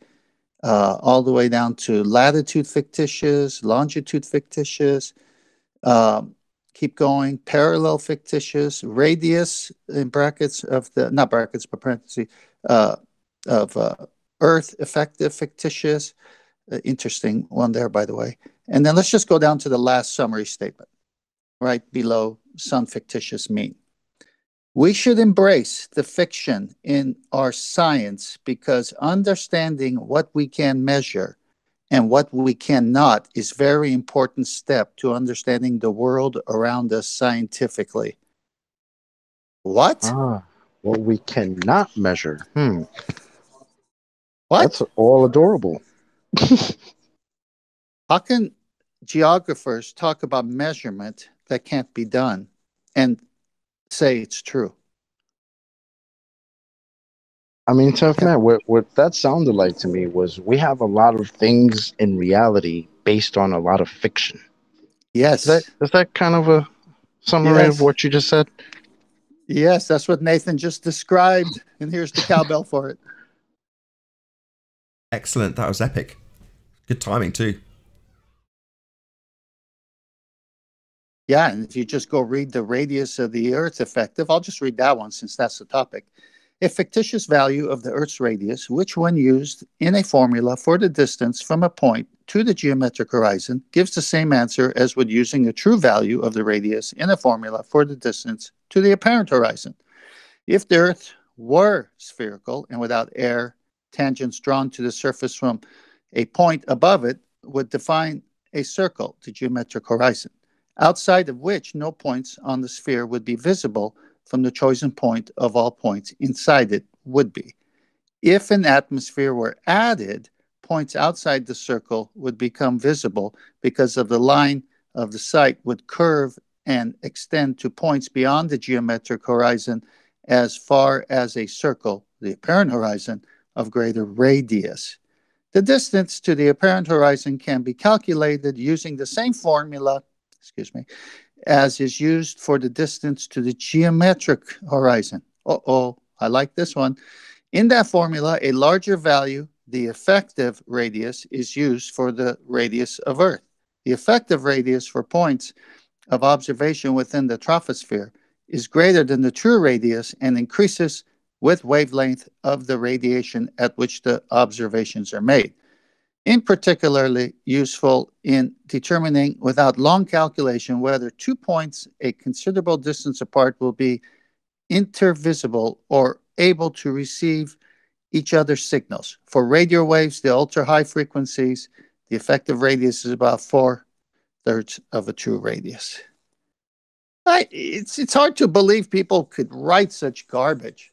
all the way down to latitude fictitious, longitude fictitious, keep going, parallel fictitious, radius in brackets of the, not brackets, but parentheses, of Earth effective fictitious. Interesting one there, by the way. And then let's just go down to the last summary statement, right below sun fictitious mean. We should embrace the fiction in our science because understanding what we can measure and what we cannot is a very important step to understanding the world around us scientifically. What? What we cannot measure. What? That's all adorable. How can geographers talk about measurement that can't be done and say it's true? I mean, tough man, what that sounded like to me was we have a lot of things in reality based on a lot of fiction. Yes. Is that kind of a summary Yes. of what you just said? Yes, that's what Nathan just described. And here's the cowbell for it. Excellent. That was epic. Good timing too. Yeah, and if you just go read the radius of the Earth effective, I'll just read that one since that's the topic. A fictitious value of the Earth's radius, which when used in a formula for the distance from a point to the geometric horizon, gives the same answer as would using a true value of the radius in a formula for the distance to the apparent horizon. If the Earth were spherical and without air, tangents drawn to the surface from a point above it would define a circle, the geometric horizon, outside of which no points on the sphere would be visible from the chosen point of all points inside it would be. If an atmosphere were added, points outside the circle would become visible because of the line of the sight would curve and extend to points beyond the geometric horizon as far as a circle, the apparent horizon, of greater radius. The distance to the apparent horizon can be calculated using the same formula, as is used for the distance to the geometric horizon. I like this one. In that formula, a larger value, the effective radius, is used for the radius of Earth. The effective radius for points of observation within the troposphere is greater than the true radius and increases with wavelength of the radiation at which the observations are made. In particularly useful in determining without long calculation whether 2 points a considerable distance apart will be intervisible or able to receive each other's signals. For radio waves, the ultra-high frequencies, the effective radius is about 4/3 of a true radius. It's hard to believe people could write such garbage.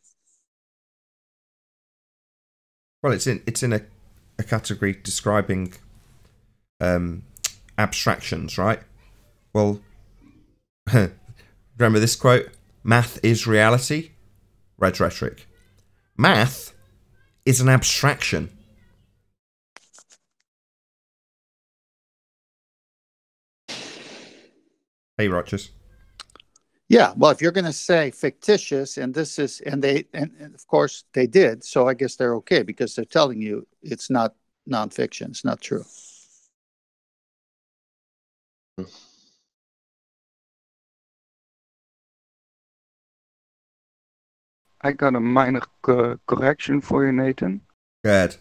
Well, it's in a category describing abstractions, right? Well, remember this quote? Math is reality. Red rhetoric. Math is an abstraction. Hey, Rogers. Yeah, well, if you're going to say fictitious, and this is, and of course they did, so I guess they're okay because they're telling you it's not nonfiction, it's not true. I got a minor correction for you, Nathan. Good.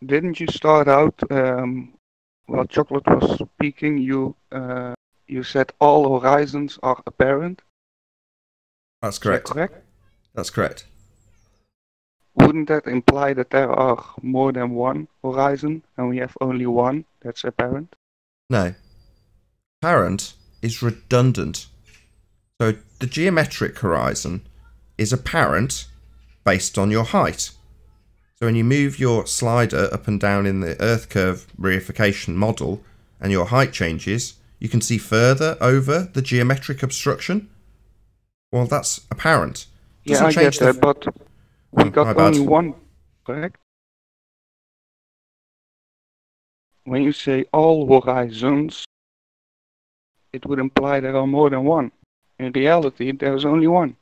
Didn't you start out while Chocolate was speaking? You said all horizons are apparent. That's correct. Is that correct? That's correct. Wouldn't that imply that there are more than one horizon and we have only one that's apparent? No. Apparent is redundant. So the geometric horizon is apparent based on your height. So when you move your slider up and down in the Earth curve reification model and your height changes, you can see further over the geometric obstruction. Well, that's apparent. Yeah, I get that, but we got only one, correct? When you say all horizons, it would imply there are more than one. In reality, there's only one.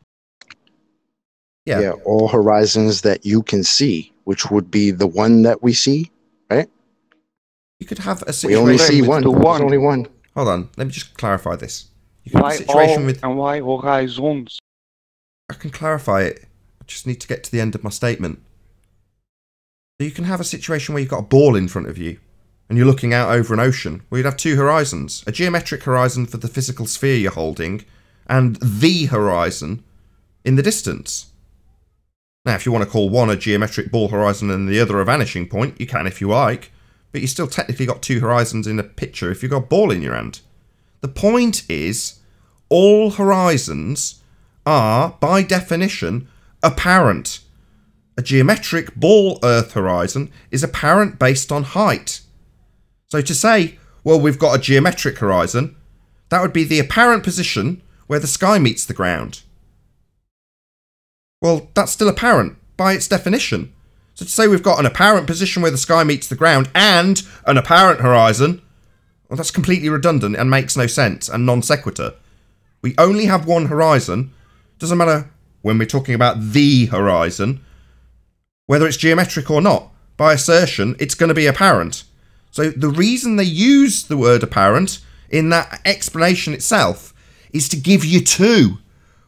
Yeah, all horizons that you can see. which would be the one that we see, right? You could have a We situation. only see one. the There's one. only one. Hold on, let me just clarify this. You could have Why a situation all with. and why horizons? I can clarify it. I just need to get to the end of my statement. So you can have a situation where you've got a ball in front of you and you're looking out over an ocean. Well, you'd have two horizons. A geometric horizon for the physical sphere you're holding and the horizon in the distance. Now, if you want to call one a geometric ball horizon and the other a vanishing point, you can if you like. But you still technically got two horizons in a picture if you've got a ball in your hand. The point is, all horizons are, by definition, apparent. A geometric ball Earth horizon is apparent based on height. So to say, well, we've got a geometric horizon, that would be the apparent position where the sky meets the ground. Well, that's still apparent by its definition. So to say we've got an apparent position where the sky meets the ground and an apparent horizon, well, that's completely redundant and makes no sense and non sequitur. We only have one horizon. Doesn't matter when we're talking about the horizon, whether it's geometric or not. By assertion, it's going to be apparent. So the reason they use the word apparent in that explanation itself is to give you two.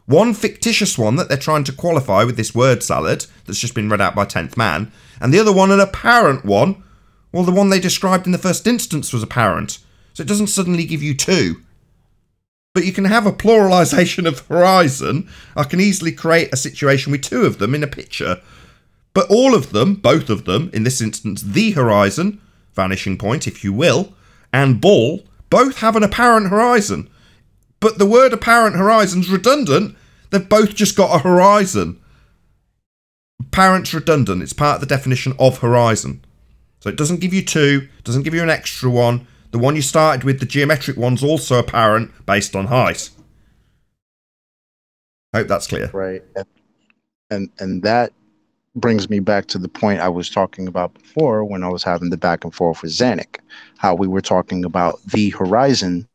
One fictitious one that they're trying to qualify with this word salad that's just been read out by 10th man, and the other one an apparent one. Well, the one they described in the first instance was apparent, so it doesn't suddenly give you two. But you can have a pluralization of horizon. I can easily create a situation with two of them in a picture. But all of them, both of them, in this instance, the horizon, vanishing point if you will, and ball, both have an apparent horizon. But the word apparent horizon's redundant. They've both just got a horizon. Apparent's redundant. It's part of the definition of horizon. So it doesn't give you two, doesn't give you an extra one. The one you started with, the geometric one's also apparent based on height. Hope that's clear. Right. And that brings me back to the point I was talking about before when I was having the back and forth with Zanuck, how we were talking about the horizon.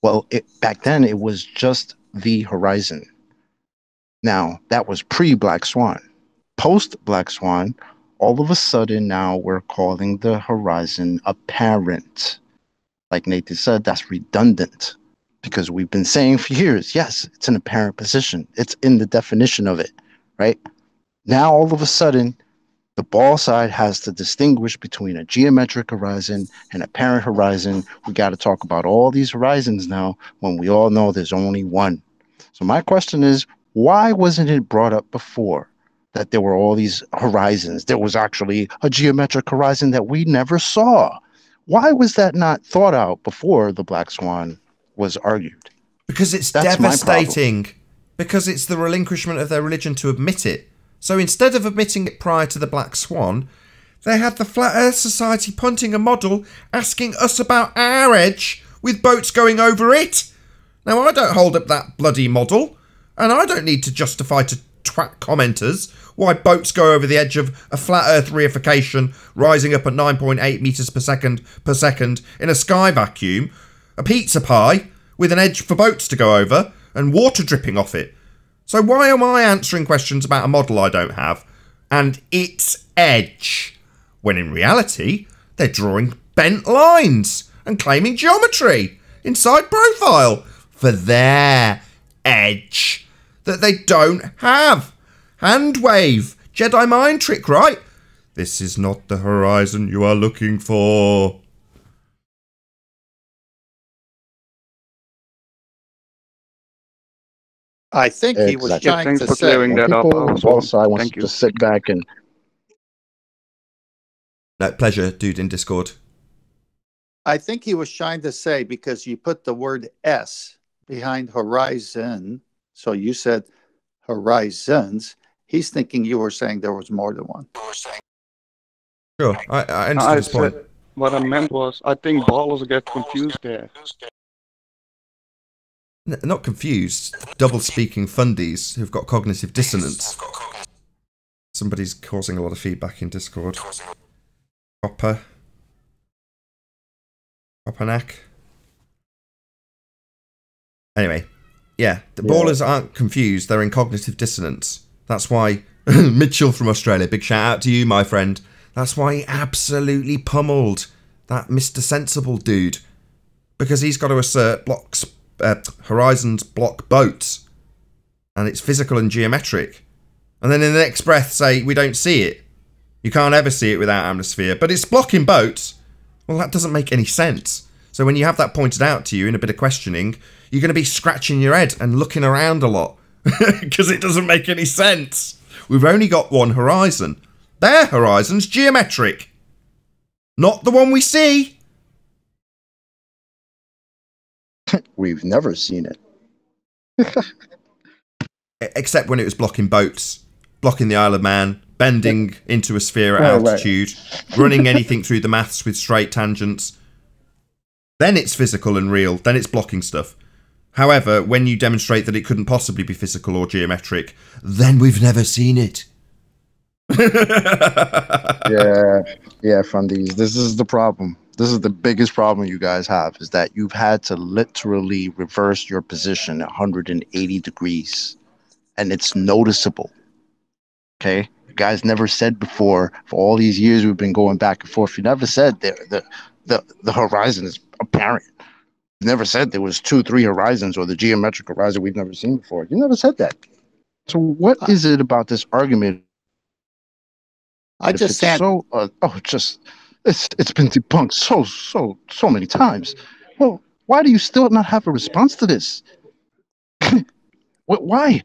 Well, back then it was just the horizon. Now, that was pre-Black Swan. Post-Black Swan, all of a sudden now we're calling the horizon apparent. Like Nathan said, that's redundant because we've been saying for years, yes, it's an apparent position. It's in the definition of it, right? Now, all of a sudden, the ball side has to distinguish between a geometric horizon and a apparent horizon. We got to talk about all these horizons now when we all know there's only one. So my question is, why wasn't it brought up before that there were all these horizons? There was actually a geometric horizon that we never saw. Why was that not thought out before the Black Swan was argued? Because it's devastating. Because it's the relinquishment of their religion to admit it. So instead of admitting it prior to the Black Swan, they had the Flat Earth Society punting a model asking us about our edge with boats going over it. Now, I don't hold up that bloody model, and I don't need to justify to twat commenters why boats go over the edge of a flat Earth reification rising up at 9.8 metres per second in a sky vacuum, a pizza pie with an edge for boats to go over and water dripping off it. So why am I answering questions about a model I don't have and its edge, when in reality they're drawing bent lines and claiming geometry inside profile for their edge that they don't have? Hand wave, Jedi mind trick, right? This is not the horizon you are looking for. I think he was Exactly. trying Thanks to for say. clearing that up. People on both sides want Thank to you. just sit back and No, pleasure, dude in Discord. I think he was trying to say, because you put the word S behind horizon, so you said horizons. He's thinking you were saying there was more than one. Sure, I understood his point. What I meant was, I think ballers get confused there. Not confused. Double-speaking fundies who've got cognitive dissonance. Somebody's causing a lot of feedback in Discord. Coppernack. Anyway, yeah, the ballers aren't confused. They're in cognitive dissonance. That's why Mitchell from Australia, big shout out to you, my friend. That's why he absolutely pummeled that Mr. Sensible dude. Because he's got to assert horizons block boats. And it's physical and geometric. And then in the next breath say, we don't see it. You can't ever see it without atmosphere. But it's blocking boats. Well, that doesn't make any sense. So when you have that pointed out to you in a bit of questioning, you're going to be scratching your head and looking around a lot. Because it doesn't make any sense. We've only got one horizon. Their horizon's geometric. Not the one we see. We've never seen it. Except when it was blocking boats, blocking the Isle of Man, bending into a sphere at altitude, running anything through the maths with straight tangents. Then it's physical and real. Then it's blocking stuff. However, when you demonstrate that it couldn't possibly be physical or geometric, then we've never seen it. Yeah, Fundies. This is the problem. This is the biggest problem you guys have, is that you've had to literally reverse your position 180 degrees. And it's noticeable. Okay? You guys never said before, for all these years we've been going back and forth, you never said the horizon is apparent. You never said there was 2-3 horizons or the geometric horizon we've never seen before. You never said that. So what is it about this argument? I just said it's been debunked so many times. Well, why do you still not have a response to this? Why?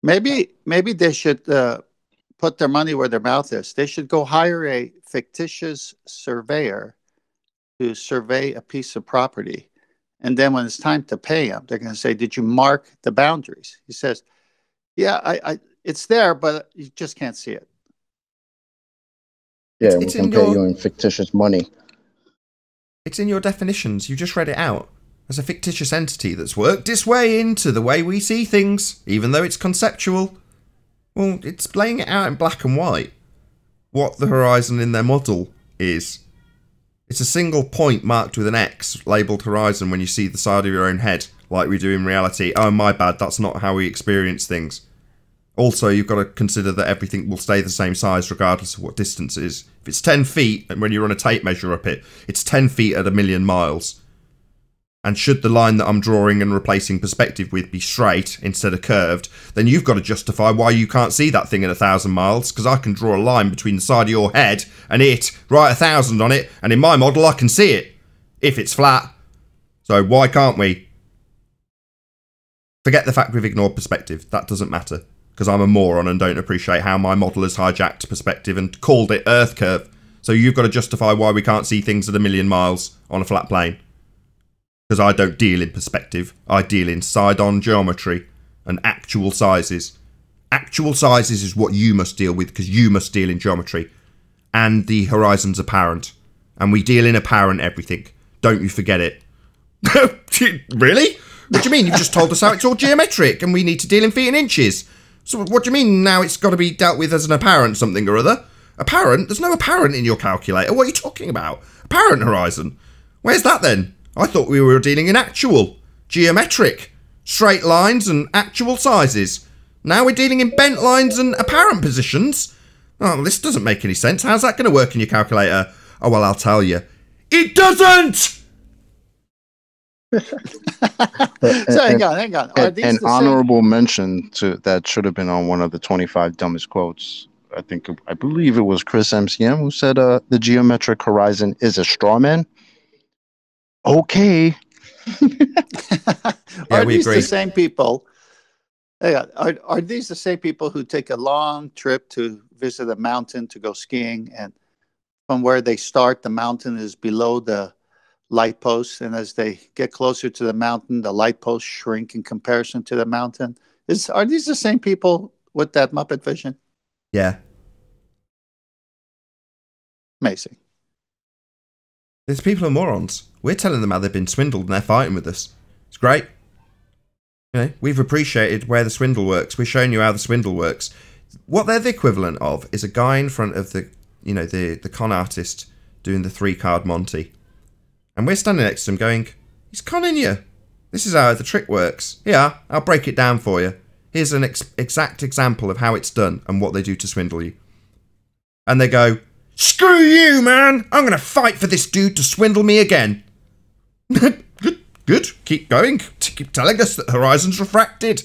Maybe they should put their money where their mouth is. They should go hire a fictitious surveyor to survey a piece of property. And then when it's time to pay him, they're going to say, did you mark the boundaries? He says, yeah, it's there, but you just can't see it. Yeah, we can pay you in fictitious money. It's in your definitions. You just read it out. As a fictitious entity that's worked its way into the way we see things, even though it's conceptual. Well, it's laying it out in black and white. What the horizon in their model is. It's a single point marked with an X, labelled horizon when you see the side of your own head, like we do in reality. Oh, my bad, that's not how we experience things. Also, you've got to consider that everything will stay the same size regardless of what distance it is. If it's 10 feet, and when you run a tape measure up it, it's 10 feet at 1,000,000 miles. And should the line that I'm drawing and replacing perspective with be straight instead of curved, then you've got to justify why you can't see that thing at 1,000 miles, because I can draw a line between the side of your head and it, write 1,000 on it, and in my model I can see it, if it's flat. So why can't we? Forget the fact we've ignored perspective, that doesn't matter, because I'm a moron and don't appreciate how my model has hijacked perspective and called it Earth curve. So you've got to justify why we can't see things at 1,000,000 miles on a flat plane. Because I don't deal in perspective, I deal in side-on geometry and actual sizes. Actual sizes is what you must deal with, because you must deal in geometry. And the horizon's apparent. And we deal in apparent everything. Don't you forget it. Really? What do you mean? You've just told us how it's all geometric and we need to deal in feet and inches. So what do you mean now it's got to be dealt with as an apparent something or other? Apparent? There's no apparent in your calculator. What are you talking about? Apparent horizon? Where's that then? I thought we were dealing in actual, geometric, straight lines and actual sizes. Now we're dealing in bent lines and apparent positions. Oh, well, this doesn't make any sense. How's that going to work in your calculator? Oh, well, I'll tell you. It doesn't! So hang on. Are these An the honorable mention to that should have been on one of the 25 dumbest quotes. I believe it was Chris MCM who said the geometric horizon is a straw man. Okay. Are we these agree. the same people? Are these the same people who take a long trip to visit a mountain to go skiing, and from where they start, the mountain is below the light post, and as they get closer to the mountain, the light posts shrink in comparison to the mountain? Are these the same people with that Muppet vision? Yeah. Amazing. These people are morons. We're telling them how they've been swindled and they're fighting with us. It's great. You know, we've appreciated where the swindle works. We're showing you how the swindle works. What they're the equivalent of is a guy in front of the con artist doing the 3-card Monty. And we're standing next to him going, he's conning you. This is how the trick works. Yeah, I'll break it down for you. here's an exact example of how it's done and what they do to swindle you. And they go, screw you, man! I'm going to fight for this dude to swindle me again. Good. Keep going. Keep telling us that the horizon's refracted.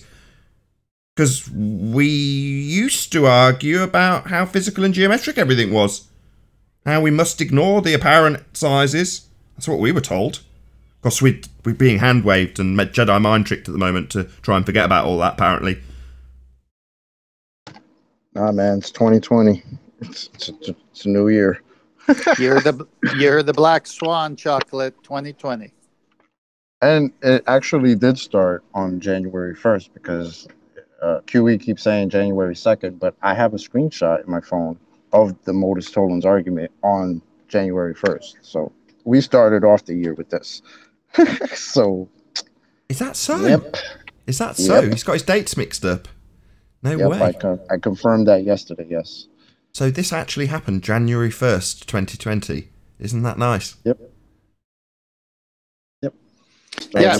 Because we used to argue about how physical and geometric everything was. How we must ignore the apparent sizes. That's what we were told. Of course, we're being hand-waved and Jedi mind-tricked at the moment to try and forget about all that, apparently. Nah, man, it's 2020. It's a new year. You're the Black Swan chocolate 2020. And it actually did start on January 1st because QE keeps saying January 2nd, but I have a screenshot in my phone of the Modus Tollens argument on January 1st. So we started off the year with this. So is that so? Yep. Is that so? Yep. He's got his dates mixed up. No Yep, way. I confirmed that yesterday, yes. So this actually happened January 1st, 2020. Isn't that nice? Yep. Yeah,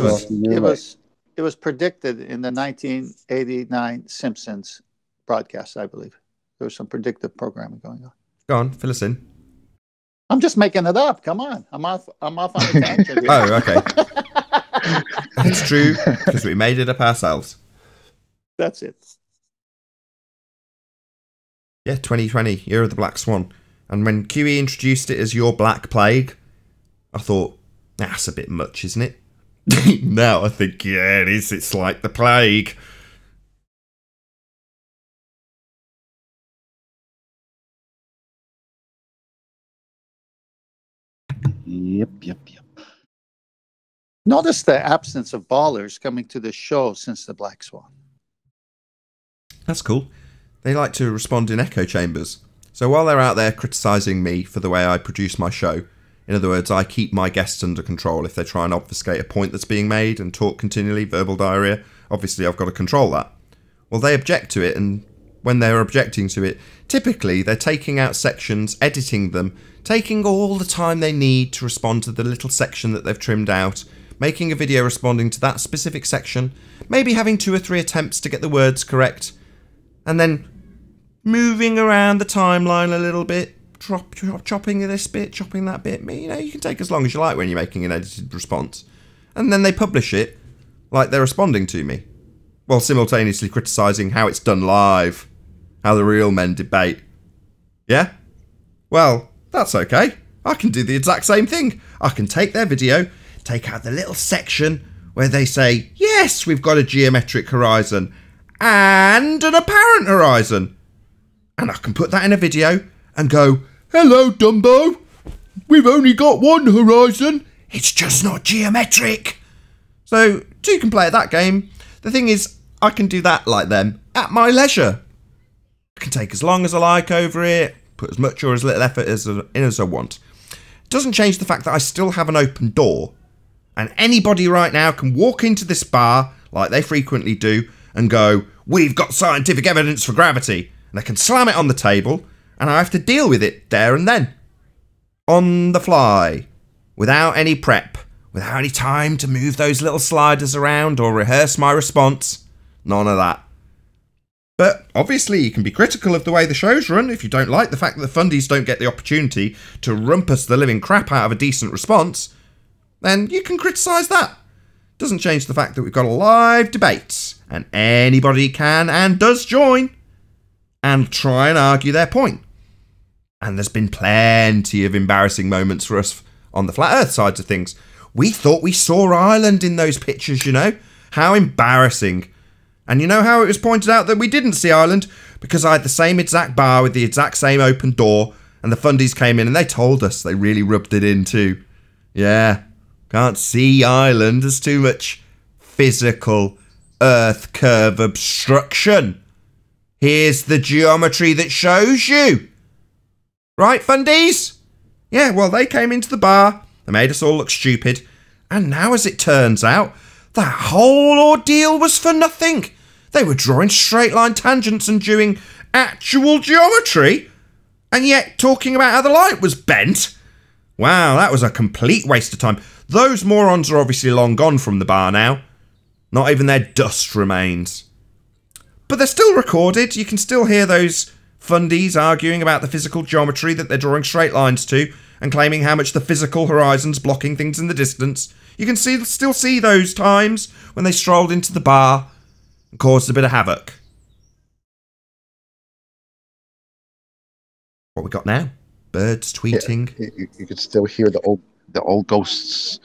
it was predicted in the 1989 Simpsons broadcast, I believe. There was some predictive programming going on. Go on, fill us in. I'm just making it up. Come on. I'm off on a tangent here. Oh, okay. It's true, because we made it up ourselves. That's it. Yeah, 2020, Year of the Black Swan. And when QE introduced it as your Black Plague, I thought, that's a bit much, isn't it? Now I think, yeah, it is. It's like the plague. Yep. Notice the absence of ballers coming to the show since the Black Swan. That's cool. They like to respond in echo chambers. So while they're out there criticising me for the way I produce my show, in other words, I keep my guests under control if they try and obfuscate a point that's being made and talk continually, verbal diarrhea. Obviously, I've got to control that. Well, they object to it, and when they're objecting to it, typically they're taking out sections, editing them, taking all the time they need to respond to the little section that they've trimmed out, making a video responding to that specific section, maybe having 2 or 3 attempts to get the words correct, and then moving around the timeline a little bit, chopping this bit, chopping that bit. You know, you can take as long as you like when you're making an edited response. And then they publish it like they're responding to me, while simultaneously criticising how it's done live, how the real men debate. Yeah? Well, that's okay. I can do the exact same thing. I can take their video, take out the little section where they say, yes, we've got a geometric horizon and an apparent horizon. And I can put that in a video and go, hello, Dumbo. We've only got one horizon. It's just not geometric. So, you can play at that game. The thing is, I can do that like them at my leisure. I can take as long as I like over it, put as much or as little effort in as I want. It doesn't change the fact that I still have an open door. And anybody right now can walk into this bar, like they frequently do, and go, we've got scientific evidence for gravity. And they can slam it on the table, and I have to deal with it there and then. On the fly. Without any prep. Without any time to move those little sliders around or rehearse my response. None of that. But obviously you can be critical of the way the show's run if you don't like the fact that the fundies don't get the opportunity to rumpus the living crap out of a decent response. Then you can criticise that. Doesn't change the fact that we've got a live debate, and anybody can and does join and try and argue their point. And there's been plenty of embarrassing moments for us on the flat earth side of things. We thought we saw Ireland in those pictures, you know? How embarrassing. And you know how it was pointed out that we didn't see Ireland? Because I had the same exact bar with the exact same open door, and the fundies came in and they told us. They really rubbed it in too. Yeah, can't see Ireland. There's too much physical earth curve obstruction. Here's the geometry that shows you. Right, fundies? Yeah, well, they came into the bar, they made us all look stupid, and now as it turns out, that whole ordeal was for nothing. They were drawing straight line tangents and doing actual geometry, and yet talking about how the light was bent. Wow, that was a complete waste of time. Those morons are obviously long gone from the bar now. Not even their dust remains. But they're still recorded. You can still hear those fundies arguing about the physical geometry that they're drawing straight lines to and claiming how much the physical horizon's blocking things in the distance. You can still see those times when they strolled into the bar and caused a bit of havoc. What we got now? Birds tweeting. Yeah, you could still hear the old ghosts.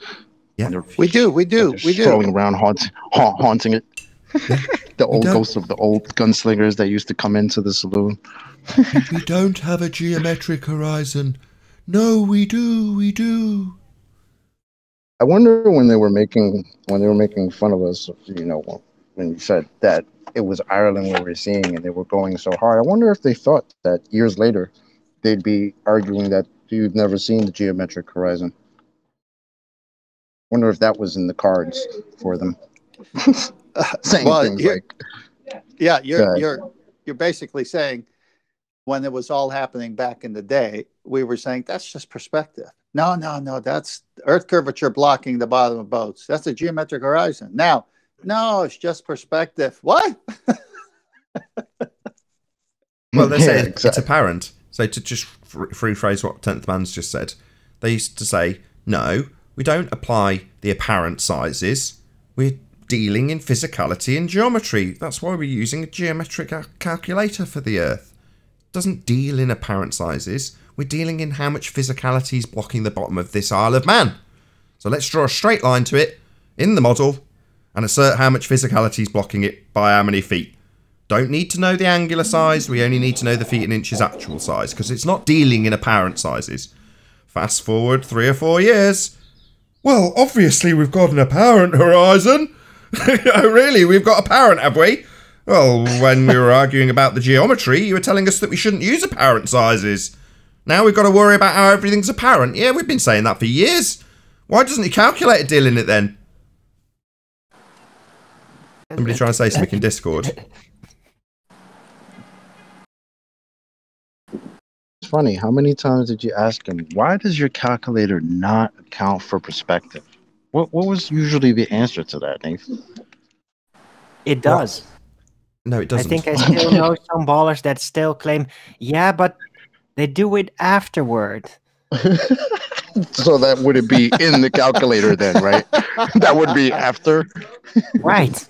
Yeah, we do. Strolling around haunting it. Yeah. The old ghosts of the old gunslingers that used to come into the saloon. We don't have a geometric horizon. No, we do. I wonder when they were making fun of us, when you said that it was Ireland we were seeing and they were going so hard. I wonder if they thought that years later they'd be arguing that you've never seen the geometric horizon. Wonder if that was in the cards for them. Saying things like, yeah, you're basically saying when it was all happening back in the day, we were saying that's just perspective. No, that's Earth curvature blocking the bottom of boats. That's a geometric horizon. Now, no, it's just perspective. What? Well, they say it's apparent. So to just rephrase what 10th Man's just said, they used to say, no, we don't apply the apparent sizes. We're dealing in physicality and geometry. That's why we're using a geometric calculator for the Earth. It doesn't deal in apparent sizes. We're dealing in how much physicality is blocking the bottom of this Isle of Man. So let's draw a straight line to it in the model and assert how much physicality is blocking it by how many feet. Don't need to know the angular size. We only need to know the feet and inches actual size because it's not dealing in apparent sizes. Fast forward 3 or 4 years. Well, obviously we've got an apparent horizon. Oh, really? We've got apparent, have we? Well, when we were arguing about the geometry, you were telling us that we shouldn't use apparent sizes. Now we've got to worry about how everything's apparent. Yeah, we've been saying that for years. Why doesn't your calculator deal in it then? Somebody trying to say something in Discord. It's funny, how many times did you ask him, why does your calculator not account for perspective? What was usually the answer to that, Nathan? It does. No, it doesn't. I think I still know some ballers that still claim, yeah, but they do it afterward. So that wouldn't be in the calculator then, right? That would be after? Right.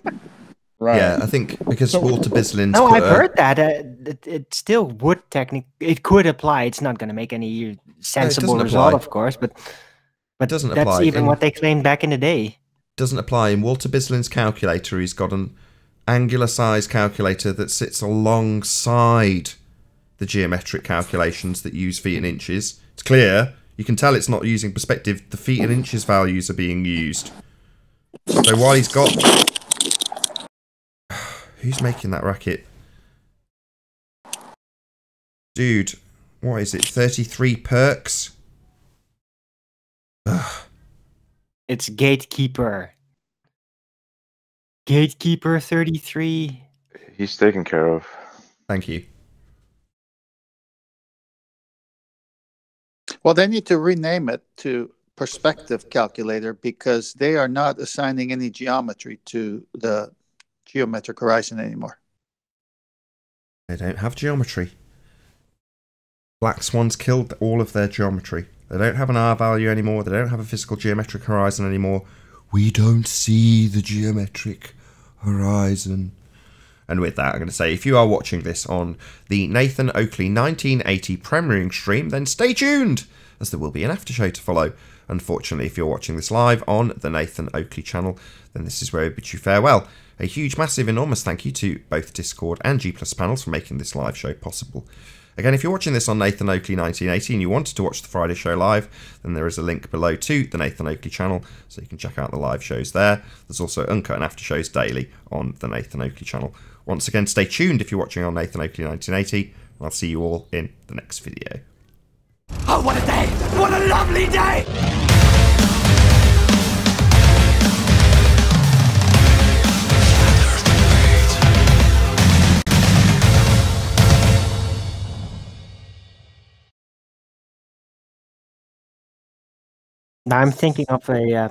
Right. Yeah, I think because Walter Bislin's... No, I've heard that. It still would it could apply. It's not going to make any sensible result, of course, but doesn't that's apply even what they claimed back in the day. Doesn't apply. In Walter Bislin's calculator, he's got an angular size calculator that sits alongside the geometric calculations that use feet and inches. It's clear. You can tell it's not using perspective. The feet and inches values are being used. So while he's got... Who's making that racket? Dude, what is it? 33 perks? Ugh. It's Gatekeeper. Gatekeeper 33. He's taken care of. Thank you. Well, they need to rename it to perspective calculator because they are not assigning any geometry to the geometric horizon anymore. They don't have geometry. Black Swans killed all of their geometry. They don't have an R value anymore. They don't have a physical geometric horizon anymore. We don't see the geometric horizon. And with that, I'm going to say, if you are watching this on the Nathan Oakley 1980 premiering stream, then stay tuned, as there will be an after show to follow. Unfortunately, if you're watching this live on the Nathan Oakley channel, then this is where I bid you farewell. A huge, massive, enormous thank you to both Discord and G+ panels for making this live show possible. Again, if you're watching this on Nathan Oakley 1980 and you wanted to watch the Friday show live, then there is a link below to the Nathan Oakley channel, so you can check out the live shows there. There's also Uncut and after shows daily on the Nathan Oakley channel. Once again, stay tuned if you're watching on Nathan Oakley 1980, and I'll see you all in the next video. Oh, what a day! What a lovely day! Now I'm thinking of a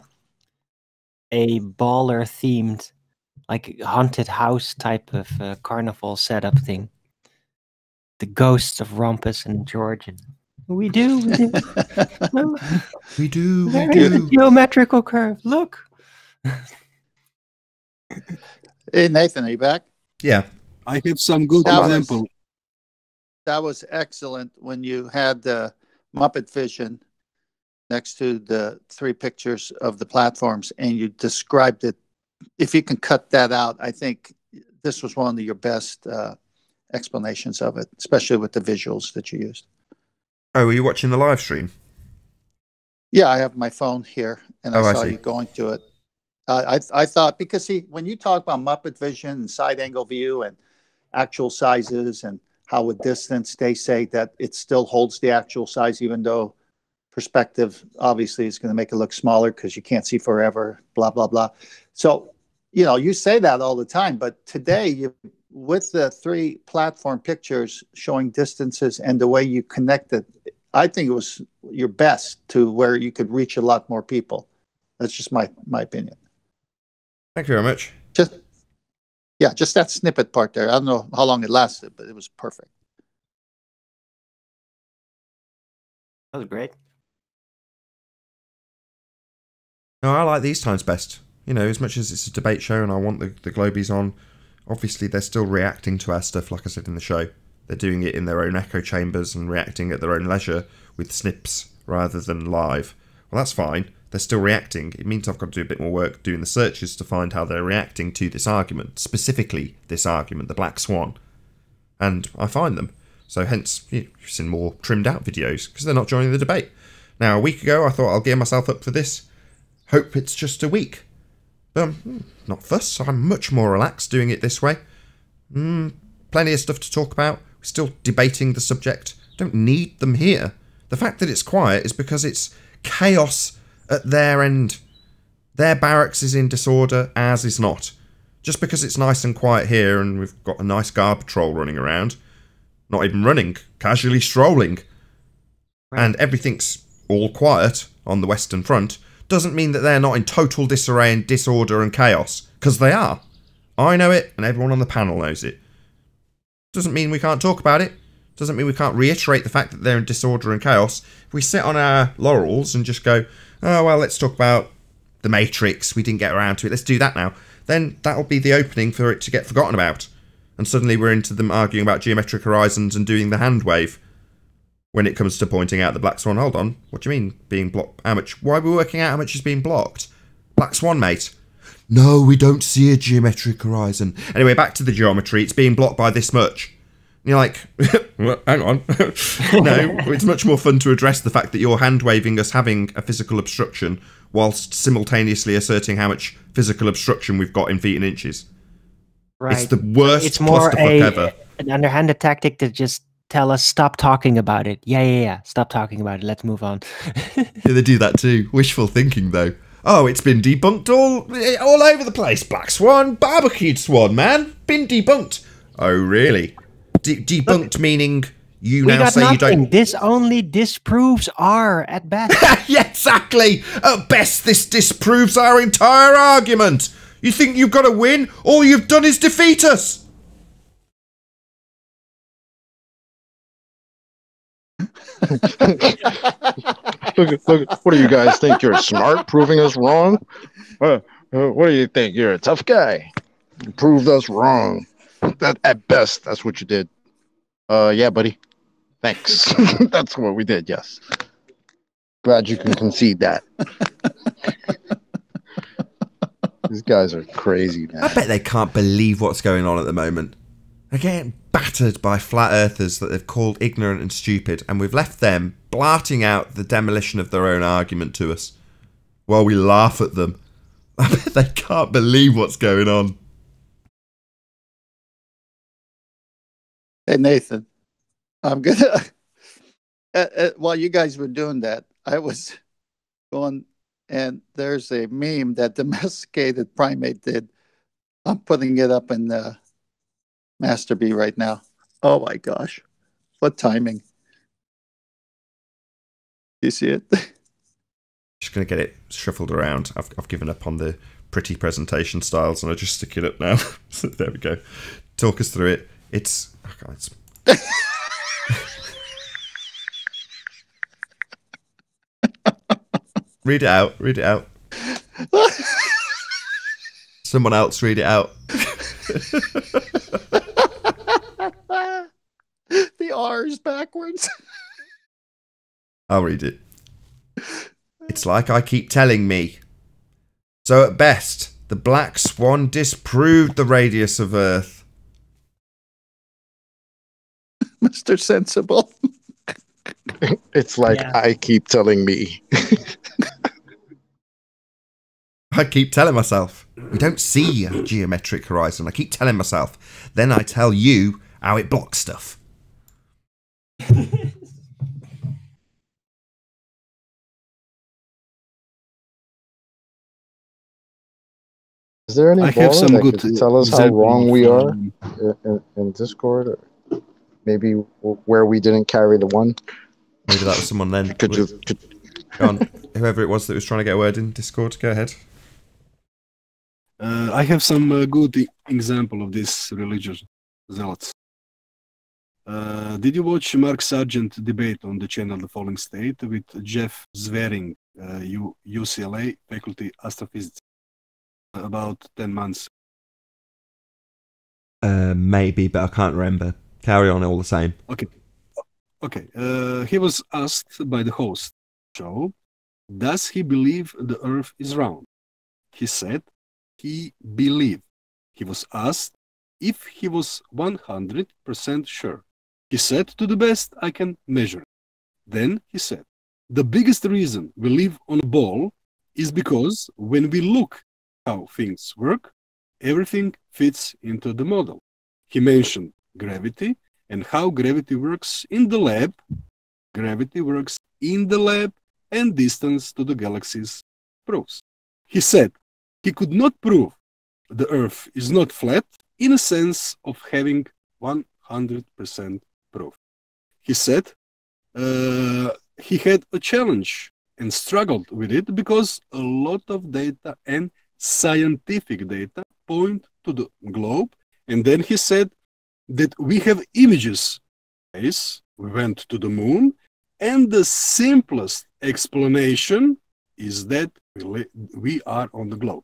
baller themed like haunted house type of carnival setup thing. The ghosts of Rumpus and George. And we do. We do. There is a geometrical curve. Look. Hey, Nathan, are you back? Yeah. I have some good That example. That was excellent when you had the Muppet Vision next to the 3 pictures of the platforms and you described it. If you can cut that out, I think this was one of your best explanations of it, especially with the visuals that you used. Oh, were you watching the live stream? Yeah, I have my phone here, and I saw see. you going to it. I thought, because see, when you talk about Muppet Vision and side angle view and actual sizes and how with distance, they say that it still holds the actual size, even though perspective obviously is going to make it look smaller because you can't see forever, blah, blah, blah. So, you know, you say that all the time, but today with the 3 platform pictures showing distances and the way you connected, I think it was your best to where you could reach a lot more people. That's just my opinion. Thank you very much. Just that snippet part there. I don't know how long it lasted, but it was perfect. That was great. No, I like these times best. You know, as much as it's a debate show and I want the Globies on, obviously they're still reacting to our stuff, like I said in the show. They're doing it in their own echo chambers and reacting at their own leisure with snips rather than live. Well, that's fine. They're still reacting. It means I've got to do a bit more work doing the searches to find how they're reacting to this argument, specifically this argument, the Black Swan. And I find them. So hence, you've seen more trimmed out videos because they're not joining the debate. Now, a week ago, I thought I'll gear myself up for this. Hope it's just a week. But not fuss. I'm much more relaxed doing it this way. Plenty of stuff to talk about. We're still debating the subject. Don't need them here. The fact that it's quiet is because it's chaos at their end. Their barracks is in disorder, ours is not. Just because it's nice and quiet here and we've got a nice guard patrol running around, not even running, casually strolling, and everything's all quiet on the Western Front, doesn't mean that they're not in total disarray and disorder and chaos, because they are. I know it, and everyone on the panel knows it. Doesn't mean we can't talk about it. Doesn't mean we can't reiterate the fact that they're in disorder and chaos. If we sit on our laurels and just go, oh, well, let's talk about the Matrix, we didn't get around to it, let's do that now, then that'll be the opening for it to get forgotten about. And suddenly we're into them arguing about geometric horizons and doing the hand wave. When it comes to pointing out the Black Swan, hold on, what do you mean being blocked? How much? Why are we working out how much is being blocked? Black Swan, mate. No, we don't see a geometric horizon. Anyway, back to the geometry. It's being blocked by this much. And you're like, well, hang on. No, it's much more fun to address the fact that you're hand waving us having a physical obstruction whilst simultaneously asserting how much physical obstruction we've got in feet and inches. Right. It's the worst It's more clusterfuck ever. an underhanded tactic to just tell us, stop talking about it. Yeah. Stop talking about it. Let's move on. Yeah, they do that too. Wishful thinking, though. Oh, it's been debunked all over the place. Black Swan, barbecued swan, man. Been debunked. Oh, really? Debunked meaning you We now got say nothing. you don't... This only disproves R at best. Yeah, exactly. At best, this disproves our entire argument. You think you've got to win? All you've done is defeat us. Look, what do you guys think? You're smart, proving us wrong? What do you think? You're a tough guy. You proved us wrong. That at best, that's what you did. Yeah, buddy. Thanks. That's what we did, yes. Glad you can concede that. These guys are crazy, man. I bet they can't believe what's going on at the moment. They're getting battered by flat earthers that they've called ignorant and stupid, and we've left them blarting out the demolition of their own argument to us while we laugh at them. I bet they can't believe what's going on. Hey, Nathan, I'm gonna. While you guys were doing that, I was going, and there's a meme that Domesticated Primate did. I'm putting it up in Master B right now. Oh my gosh, what timing! You see it? Just going to get it shuffled around. I've given up on the pretty presentation styles, and I just stick it up now. So there we go. Talk us through it. It's... Oh God, it's... Read it out. Read it out. Someone else read it out. The R is backwards. I'll read it. It's like I keep telling me. So at best, the black swan disproved the radius of Earth. Mr. Sensible. It's like I keep telling me. I keep telling myself. We don't see a geometric horizon. I keep telling myself. Then I tell you how it blocks stuff. Is there any I have some that good could tell us how example wrong of, we are in Discord? Or maybe where we didn't carry the one? Maybe that was someone then. Could you... Go on. Whoever it was that was trying to get a word in Discord, go ahead. I have some good example of this religious zealots. Did you watch Mark Sargent debate on the channel The Falling State with Jeff Zwering, UCLA faculty astrophysics, about 10 months? Maybe, but I can't remember. Carry on all the same. Okay. He was asked by the host show, does he believe the Earth is round? He said he believed. He was asked if he was 100% sure. He said, to the best I can measure. Then he said, the biggest reason we live on a ball is because when we look how things work, everything fits into the model. He mentioned gravity and how gravity works in the lab. Gravity works in the lab, and distance to the galaxies proves. He said he could not prove the Earth is not flat in a sense of having 100% proof. He said he had a challenge and struggled with it because a lot of data and scientific data point to the globe. And then he said that we have images. We went to the moon, and the simplest explanation is that we are on the globe.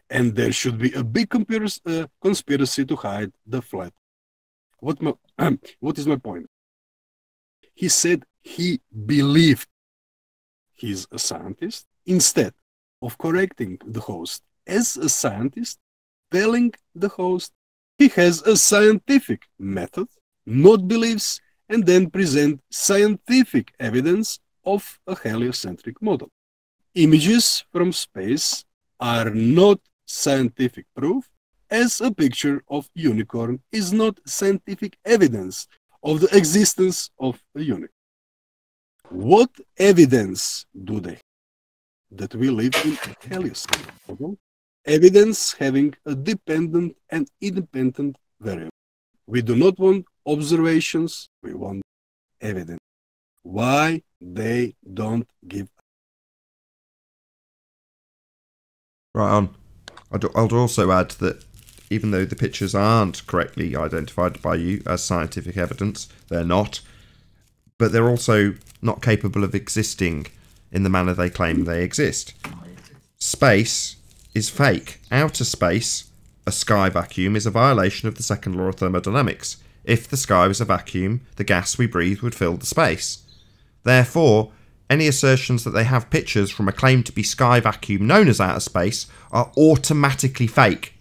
And there should be a big conspiracy to hide the flat. What is my point? He said he believed he's a scientist instead of correcting the host as a scientist, telling the host he has a scientific method, not beliefs, and then present scientific evidence of a heliocentric model. Images from space are not scientific proof, as a picture of unicorn is not scientific evidence of the existence of a unicorn. What evidence do they have that we live in a heliocentric model? Evidence having a dependent and independent variable. We do not want observations, we want evidence. Why they don't give? Right on. I'd also add that even though the pictures aren't correctly identified by you as scientific evidence, they're not, but they're also not capable of existing in the manner they claim they exist. Space is fake. Outer space, a sky vacuum, is a violation of the second law of thermodynamics. If the sky was a vacuum, the gas we breathe would fill the space. Therefore, any assertions that they have pictures from a claim to be sky vacuum known as outer space are automatically fake.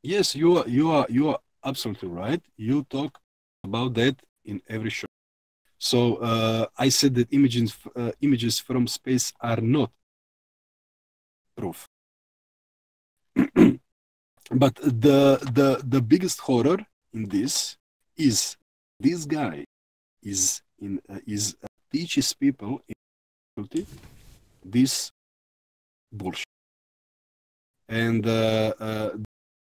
Yes, you are absolutely right. You talk about that in every show. So I said that images from space are not proof. But the biggest horror in this is this guy is teaches people in faculty this bullshit, and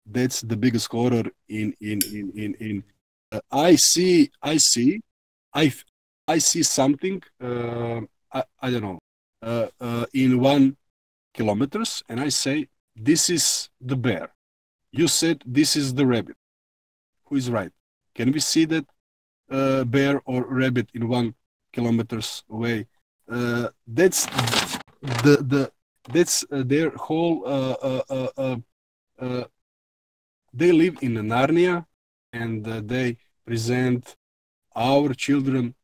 that's the biggest horror in I see something I don't know, in 1 kilometers, and I say this is the bear. You said this is the rabbit. Who is right? Can we see that bear or rabbit in 1 kilometers away? That's that's their whole. They live in Narnia, and they present our children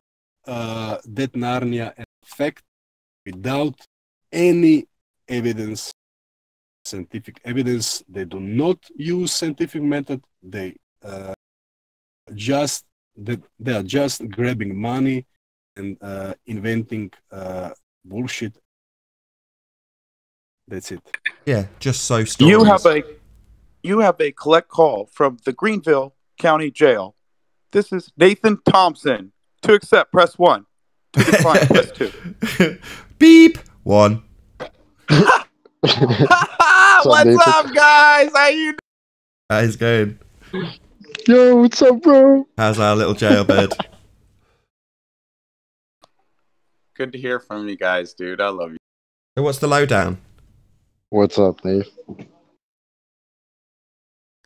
that Narnia as fact without any evidence, scientific evidence. They do not use scientific method. They are just grabbing money and inventing bullshit. That's it. Yeah, just so stories. You have a collect call from the Greenville County Jail. This is Nathan Thompson. To accept, press 1. To decline, press 2. Beep 1. What's up, guys? How you doing? How's it going? Yo, what's up, bro? How's our little jailbird? Good to hear from you guys, dude. I love you. So what's the lowdown? What's up, Dave?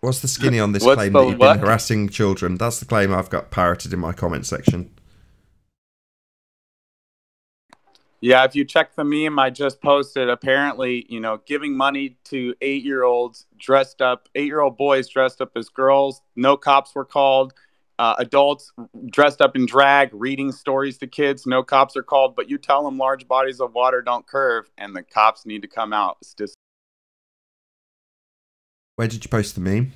What's the skinny on this What's claim the that you've what? been harassing children? That's the claim I've got parroted in my comment section. Yeah, if you check the meme I just posted, apparently, giving money to 8-year-olds dressed up, 8-year-old boys dressed up as girls. No cops were called. Adults dressed up in drag, reading stories to kids. No cops are called. But you tell them large bodies of water don't curve, and the cops need to come out. It's just. Where did you post the meme?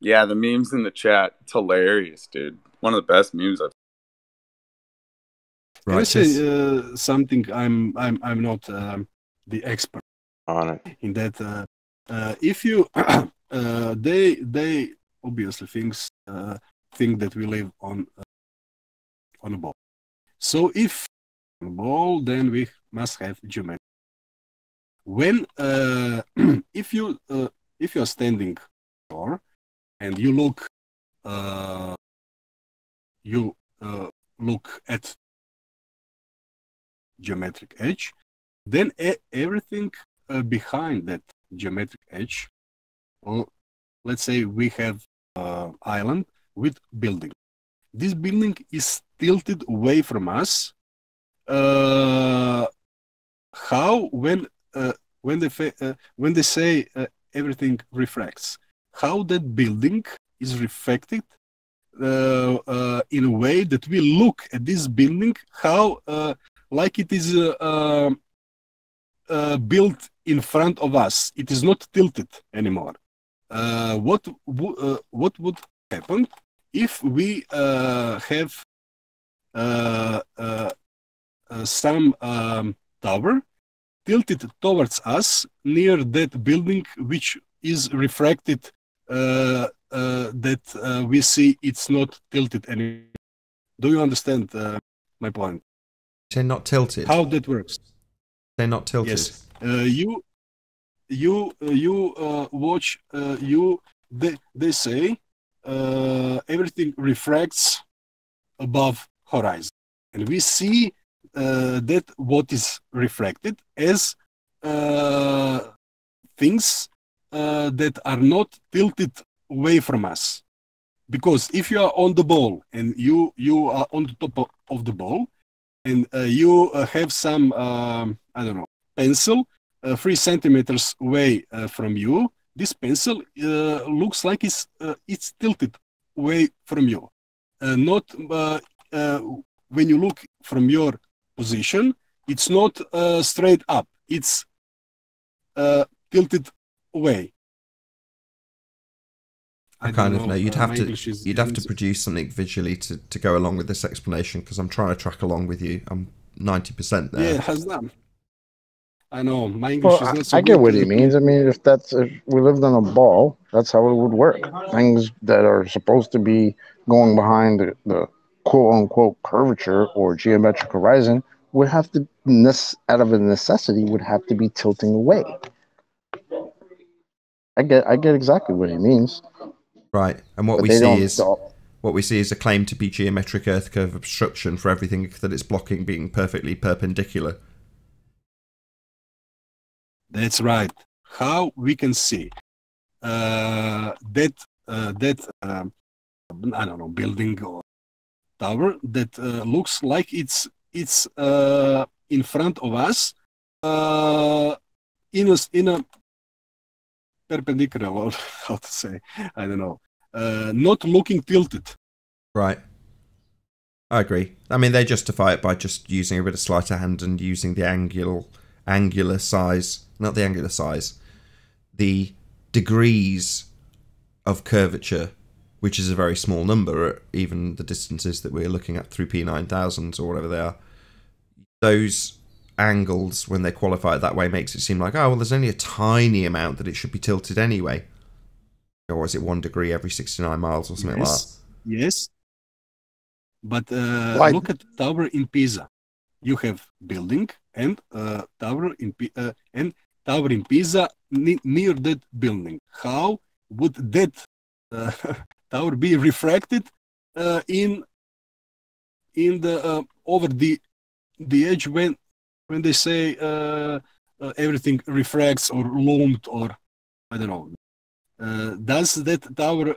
Yeah, the meme's in the chat. It's hilarious, dude. One of the best memes I've. Can I say something? I'm not the expert on it. In that, if you they obviously think that we live on a ball. So if on a ball, then we must have geometry. When if you are standing door and you look at geometric edge, then everything behind that geometric edge, or let's say we have island with building. This building is tilted away from us. How when they say everything refracts, how that building is reflected in a way that we look at this building, how like it is built in front of us. It is not tilted anymore. What would happen if we have some tower tilted towards us near that building, which is refracted, that we see it's not tilted anymore? Do you understand my point? They're not tilted. How that works? They're not tilted. Yes. You watch. They say everything refracts above horizon, and we see that what is refracted as things that are not tilted away from us. Because if you are on the ball and you are on the top of the ball, and you have some, I don't know, pencil 3 centimeters away from you, this pencil looks like it's tilted away from you. Not when you look from your position, it's not straight up. It's tilted away. I kind of know. You'd have to produce something visually to go along with this explanation, because I'm trying to track along with you. I'm 90% there. Yeah, has done. I know my English is not so I get good. what he means. I mean, if we lived on a ball, that's how it would work. Things that are supposed to be going behind the quote unquote curvature or geometric horizon would have to, out of a necessity, would have to be tilting away. I get exactly what he means. Right, and what we see is what we see is a claim to be geometric earth curve obstruction for everything that it's blocking being perfectly perpendicular. That's right. How we can see that I don't know, building or tower that looks like it's in front of us in a perpendicular, or how to say, I don't know, not looking tilted. Right. I agree. I mean, they justify it by just using a bit of sleight of hand and using the angular size, not the angular size, the degrees of curvature, which is a very small number at even the distances that we're looking at through P9000s or whatever they are. Those angles, when they qualify it that way, makes it seem like, oh, well, there's only a tiny amount that it should be tilted anyway. Or is it 1 degree every 69 miles or something like that? Yes. But look at tower in Pisa. You have building and tower in Pisa near that building. How would that tower be refracted in the over the edge when they say everything refracts or loomed, or I don't know? Does that tower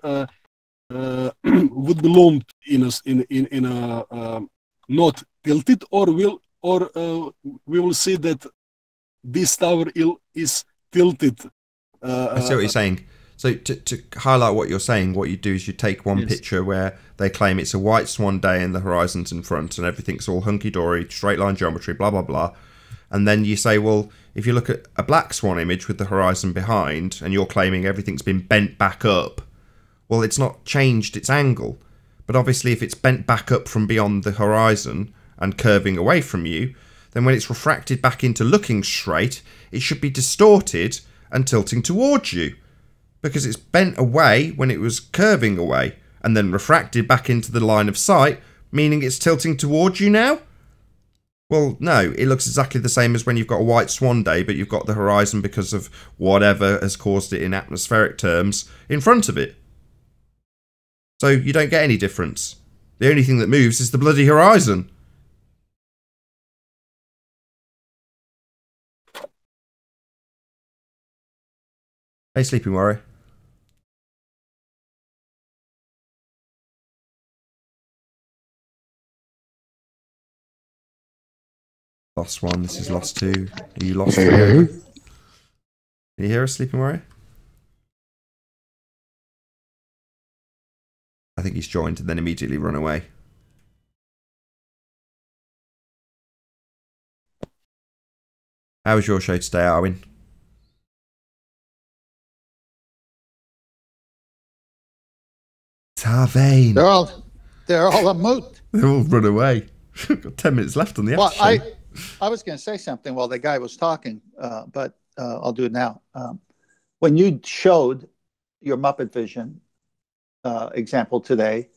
would be loomed in a not tilted, or we will see that this tower is tilted? I see what you're saying. So to highlight what you're saying, what you do is you take one picture where they claim it's a white swan day and the horizon's in front and everything's all hunky-dory, straight line geometry, blah, blah, blah. And then you say, well, if you look at a black swan image with the horizon behind and you're claiming everything's been bent back up, well, it's not changed its angle. But obviously if it's bent back up from beyond the horizon and curving away from you, then when it's refracted back into looking straight, it should be distorted and tilting towards you. Because it's bent away when it was curving away and then refracted back into the line of sight, meaning it's tilting towards you now? Well, no, it looks exactly the same as when you've got a white swan day, but you've got the horizon, because of whatever has caused it in atmospheric terms, in front of it. So you don't get any difference. The only thing that moves is the bloody horizon. Hey, Sleeping Warrior. Lost one, this is lost two. Are you lost? Can you hear us, Sleeping Warrior? I think he's joined and then immediately run away. How was your show today, Arwin? Tarvain. They're all a moot. They've all run away. We've got 10 minutes left on the episode. Well, I was going to say something while the guy was talking, but I'll do it now. When you showed your Muppet Vision example today,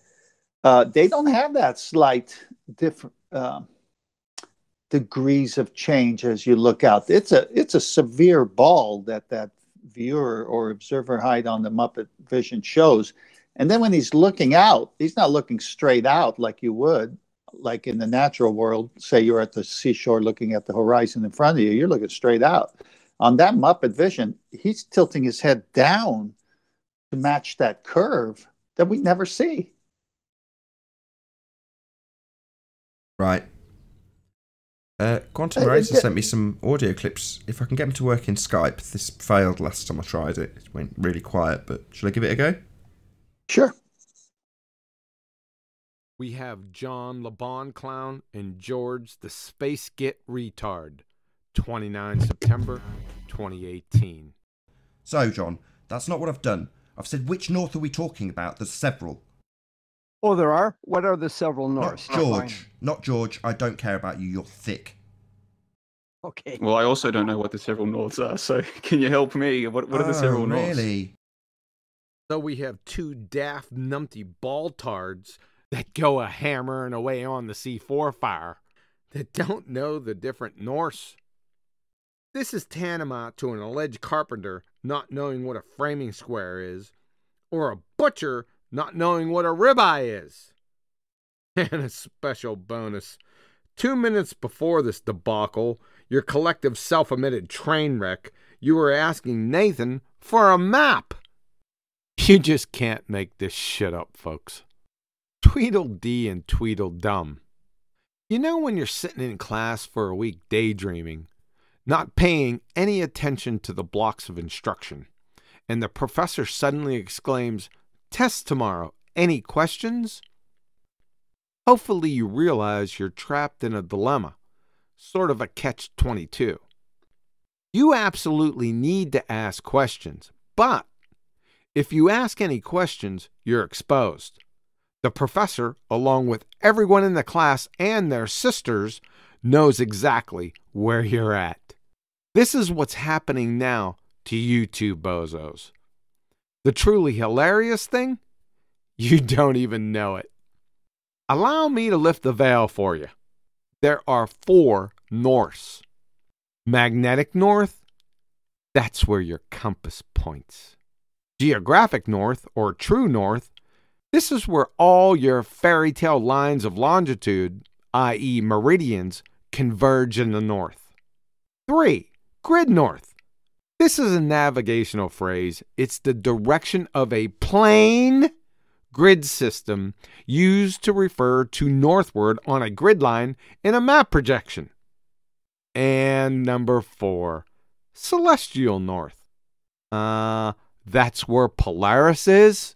they don't have that slight different degrees of change as you look out. It's a severe ball that viewer or observer height on the Muppet Vision shows. And then when he's looking out, he's not looking straight out like you would, like in the natural world. Say you're at the seashore looking at the horizon in front of you, you're looking straight out. On that Muppet Vision, he's tilting his head down to match that curve that we never see. Right. Quantum Razor sent me some audio clips. If I can get them to work in Skype. This failed last time I tried it. It went really quiet, but should I give it a go? Sure. We have John LeBon Clown and George the Space Git Retard. 29 September 2018. So, John, that's not what I've done. I've said, which north are we talking about? There's several. Oh, there are? What are the several norths? Not George. I don't care about you. You're thick. Okay. Well, I also don't know what the several norths are, so can you help me? What are the several norths? Really? So we have two daft numpty baltards that go a hammering away on the C4 fire that don't know the different Norse. This is tantamount to an alleged carpenter not knowing what a framing square is, or a butcher not knowing what a ribeye is. And a special bonus. 2 minutes before this debacle, your collective self-admitted train wreck, you were asking Nathan for a map. You just can't make this shit up, folks. Tweedledee and Tweedledum. You know when you're sitting in class for a week daydreaming, not paying any attention to the blocks of instruction, and the professor suddenly exclaims, "Test tomorrow, any questions?" Hopefully you realize you're trapped in a dilemma, sort of a catch-22. You absolutely need to ask questions, but if you ask any questions, you're exposed. The professor, along with everyone in the class and their sisters, knows exactly where you're at. This is what's happening now to you two bozos. The truly hilarious thing? You don't even know it. Allow me to lift the veil for you. There are 4 norths. Magnetic north? That's where your compass points. Geographic north, or true north, this is where all your fairy tale lines of longitude, i.e. meridians, converge in the north. 3. Grid north. This is a navigational phrase. It's the direction of a plane grid system used to refer to northward on a grid line in a map projection. And number 4, celestial north. That's where Polaris is?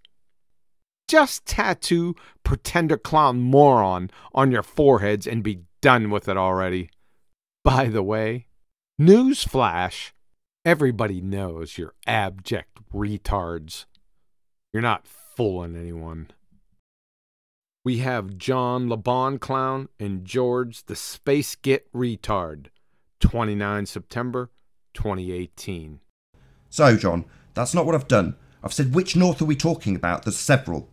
Just tattoo pretender clown moron on your foreheads and be done with it already. By the way, newsflash, everybody knows you're abject retards. You're not fooling anyone. We have John LeBon Clown and George the Space Git Retard, 29 September 2018. So, John, that's not what I've done. I've said which north are we talking about? There's several.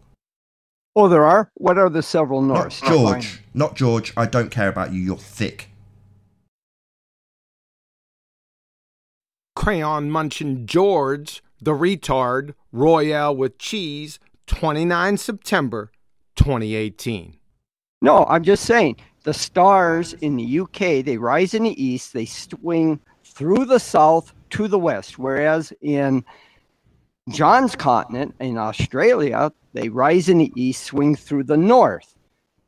Oh, there are? What are the several norths? Not George. Not George. I don't care about you. You're thick. Crayon Munchin George, the Retard, Royale with Cheese, 29 September 2018. No, I'm just saying, the stars in the UK, they rise in the east, they swing through the south to the west, whereas in John's continent, in Australia, they rise in the east, swing through the north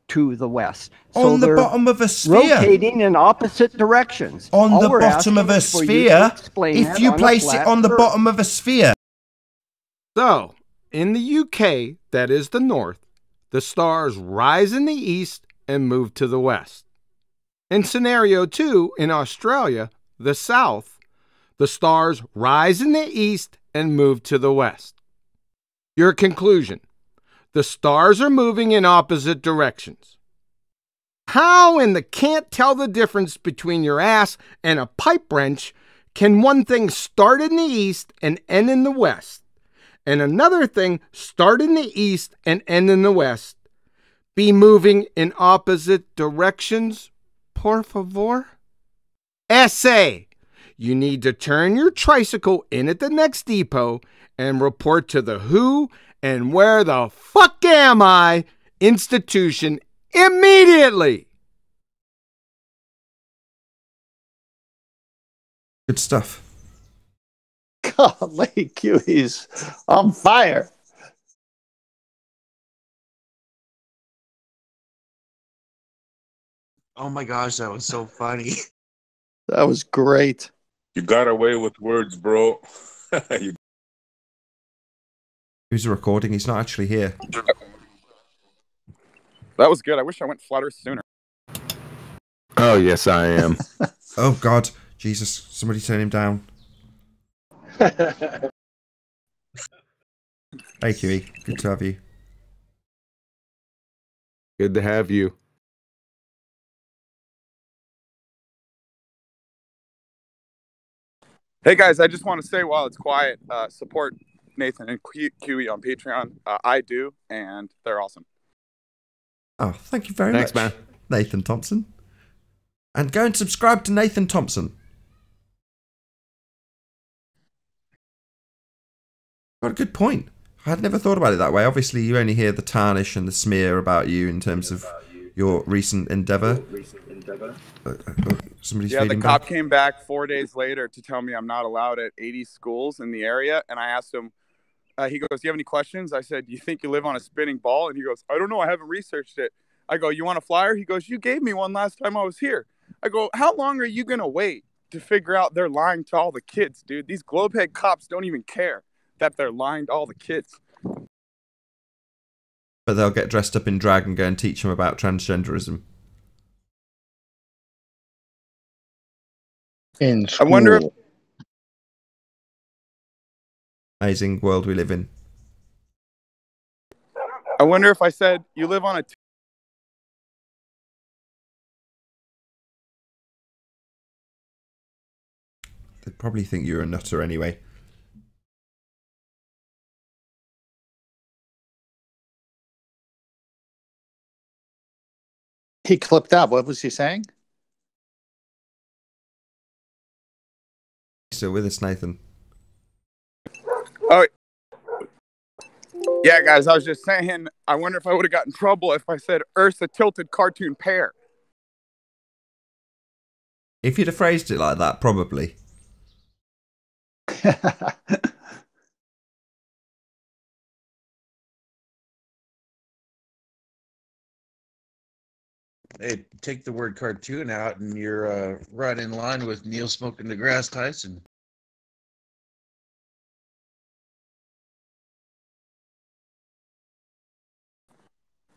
to the west. So on the bottom of a sphere. Rotating in opposite directions. On the bottom of a sphere. If you place it on the bottom of a sphere. So, in the UK, that is the north, the stars rise in the east and move to the west. In scenario 2, in Australia, the south, the stars rise in the east and move to the west. Your conclusion: the stars are moving in opposite directions. How in the can't tell the difference between your ass and a pipe wrench can one thing start in the east and end in the west, and another thing start in the east and end in the west, be moving in opposite directions? Por favor? Essay! You need to turn your tricycle in at the next depot and report to the Who and Where the Fuck Am I institution immediately. Good stuff. Golly, Q's on fire. Oh my gosh, that was so funny. That was great. You got away with words, bro. Who's recording? He's not actually here. That was good. I wish I went flat Earth sooner. Oh, yes, I am. Oh, God. Jesus. Somebody turn him down. Hey, QE. Good to have you. Good to have you. Hey guys, I just want to say while it's quiet, support Nathan and QE on Patreon. I do, and they're awesome. Oh, thank you very much. Thanks, man. Nathan Thompson. And go and subscribe to Nathan Thompson. Got a good point. I had never thought about it that way. Obviously, you only hear the tarnish and the smear about you in terms of your recent endeavour. Somebody's Yeah, the feeding cop back. came back 4 days later to tell me I'm not allowed at 80 schools in the area. And I asked him, he goes, do you have any questions? I said, do you think you live on a spinning ball? And he goes, I don't know. I haven't researched it. I go, you want a flyer? He goes, you gave me one last time I was here. I go, how long are you going to wait to figure out they're lying to all the kids, dude? These globehead cops don't even care that they're lying to all the kids. But they'll get dressed up in drag and go and teach them about transgenderism. In school. I wonder if Amazing world we live in. I said, you live on a... They'd probably think you're a nutter anyway. He clipped out. What was he saying? Still with us, Nathan. Oh, yeah, guys, I was just saying, I wonder if I would have gotten in trouble if I said Earth's a tilted cartoon pear. If you'd have phrased it like that, probably. Hey, take the word cartoon out and you're right in line with Neil Smoking the Grass Tyson.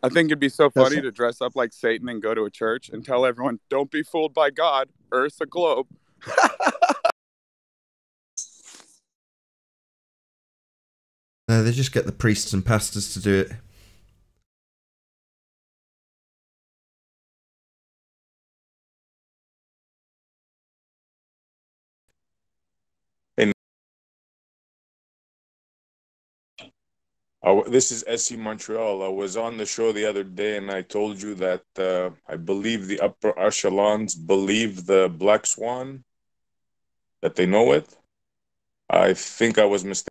I think it'd be so funny to dress up like Satan and go to a church and tell everyone, don't be fooled by God. Earth's a globe. No, they just get the priests and pastors to do it. This is SC Montreal. I was on the show the other day and I told you that I believe the upper echelons believe the black swan, that they know it. I think I was mistaken.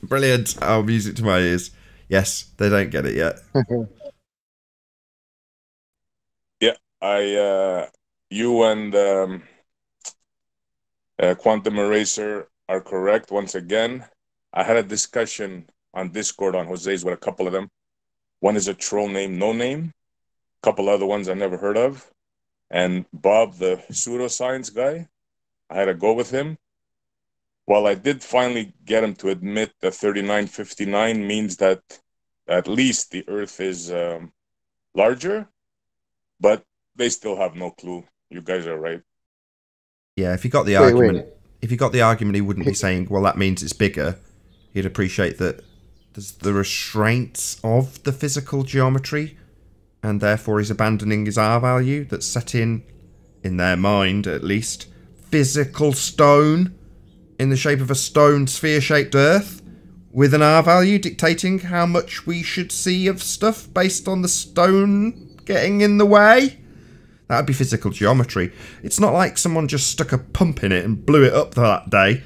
Brilliant. I'll music to my ears. Yes, they don't get it yet. Yeah, you and Quantum Eraser are correct once again. I had a discussion on Discord on Jose's with a couple of them. One is a troll named No Name. A couple other ones I never heard of. And Bob, the pseudoscience guy, I had a go with him. Well, I did finally get him to admit that 3959 means that at least the Earth is larger, but they still have no clue. You guys are right. Yeah, if you got the argument, if you got the argument, he wouldn't be saying, "Well, that means it's bigger." He'd appreciate that there's the restraints of the physical geometry, and therefore he's abandoning his R value that's set in their mind at least, physical stone in the shape of a stone sphere-shaped Earth with an R value dictating how much we should see of stuff based on the stone getting in the way. That would be physical geometry. It's not like someone just stuck a pump in it and blew it up that day.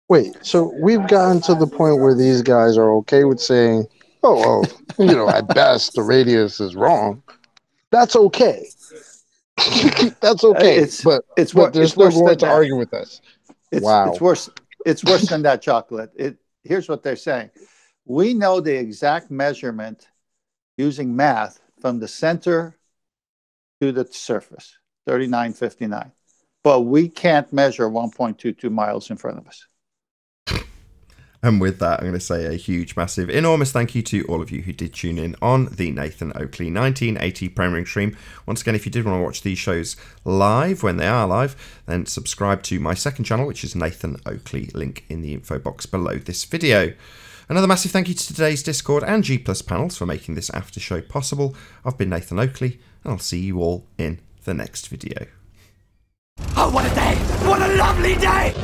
Wait, so we've gotten to the point where these guys are okay with saying, oh, well, you know, at best the radius is wrong. That's okay. That's okay. But they're still going to argue with us. Wow. It's worse. It's worse than that, Chocolate. Here's what they're saying. We know the exact measurement using math from the center to the surface, 3959. But we can't measure 1.22 miles in front of us. And with that, I'm going to say a huge, massive, enormous thank you to all of you who did tune in on the Nathan Oakley 1980 Premiering stream. Once again, if you did want to watch these shows live, when they are live, then subscribe to my second channel, which is Nathan Oakley, link in the info box below this video. Another massive thank you to today's Discord and G Plus panels for making this after show possible. I've been Nathan Oakley, and I'll see you all in the next video. Oh, what a day! What a lovely day!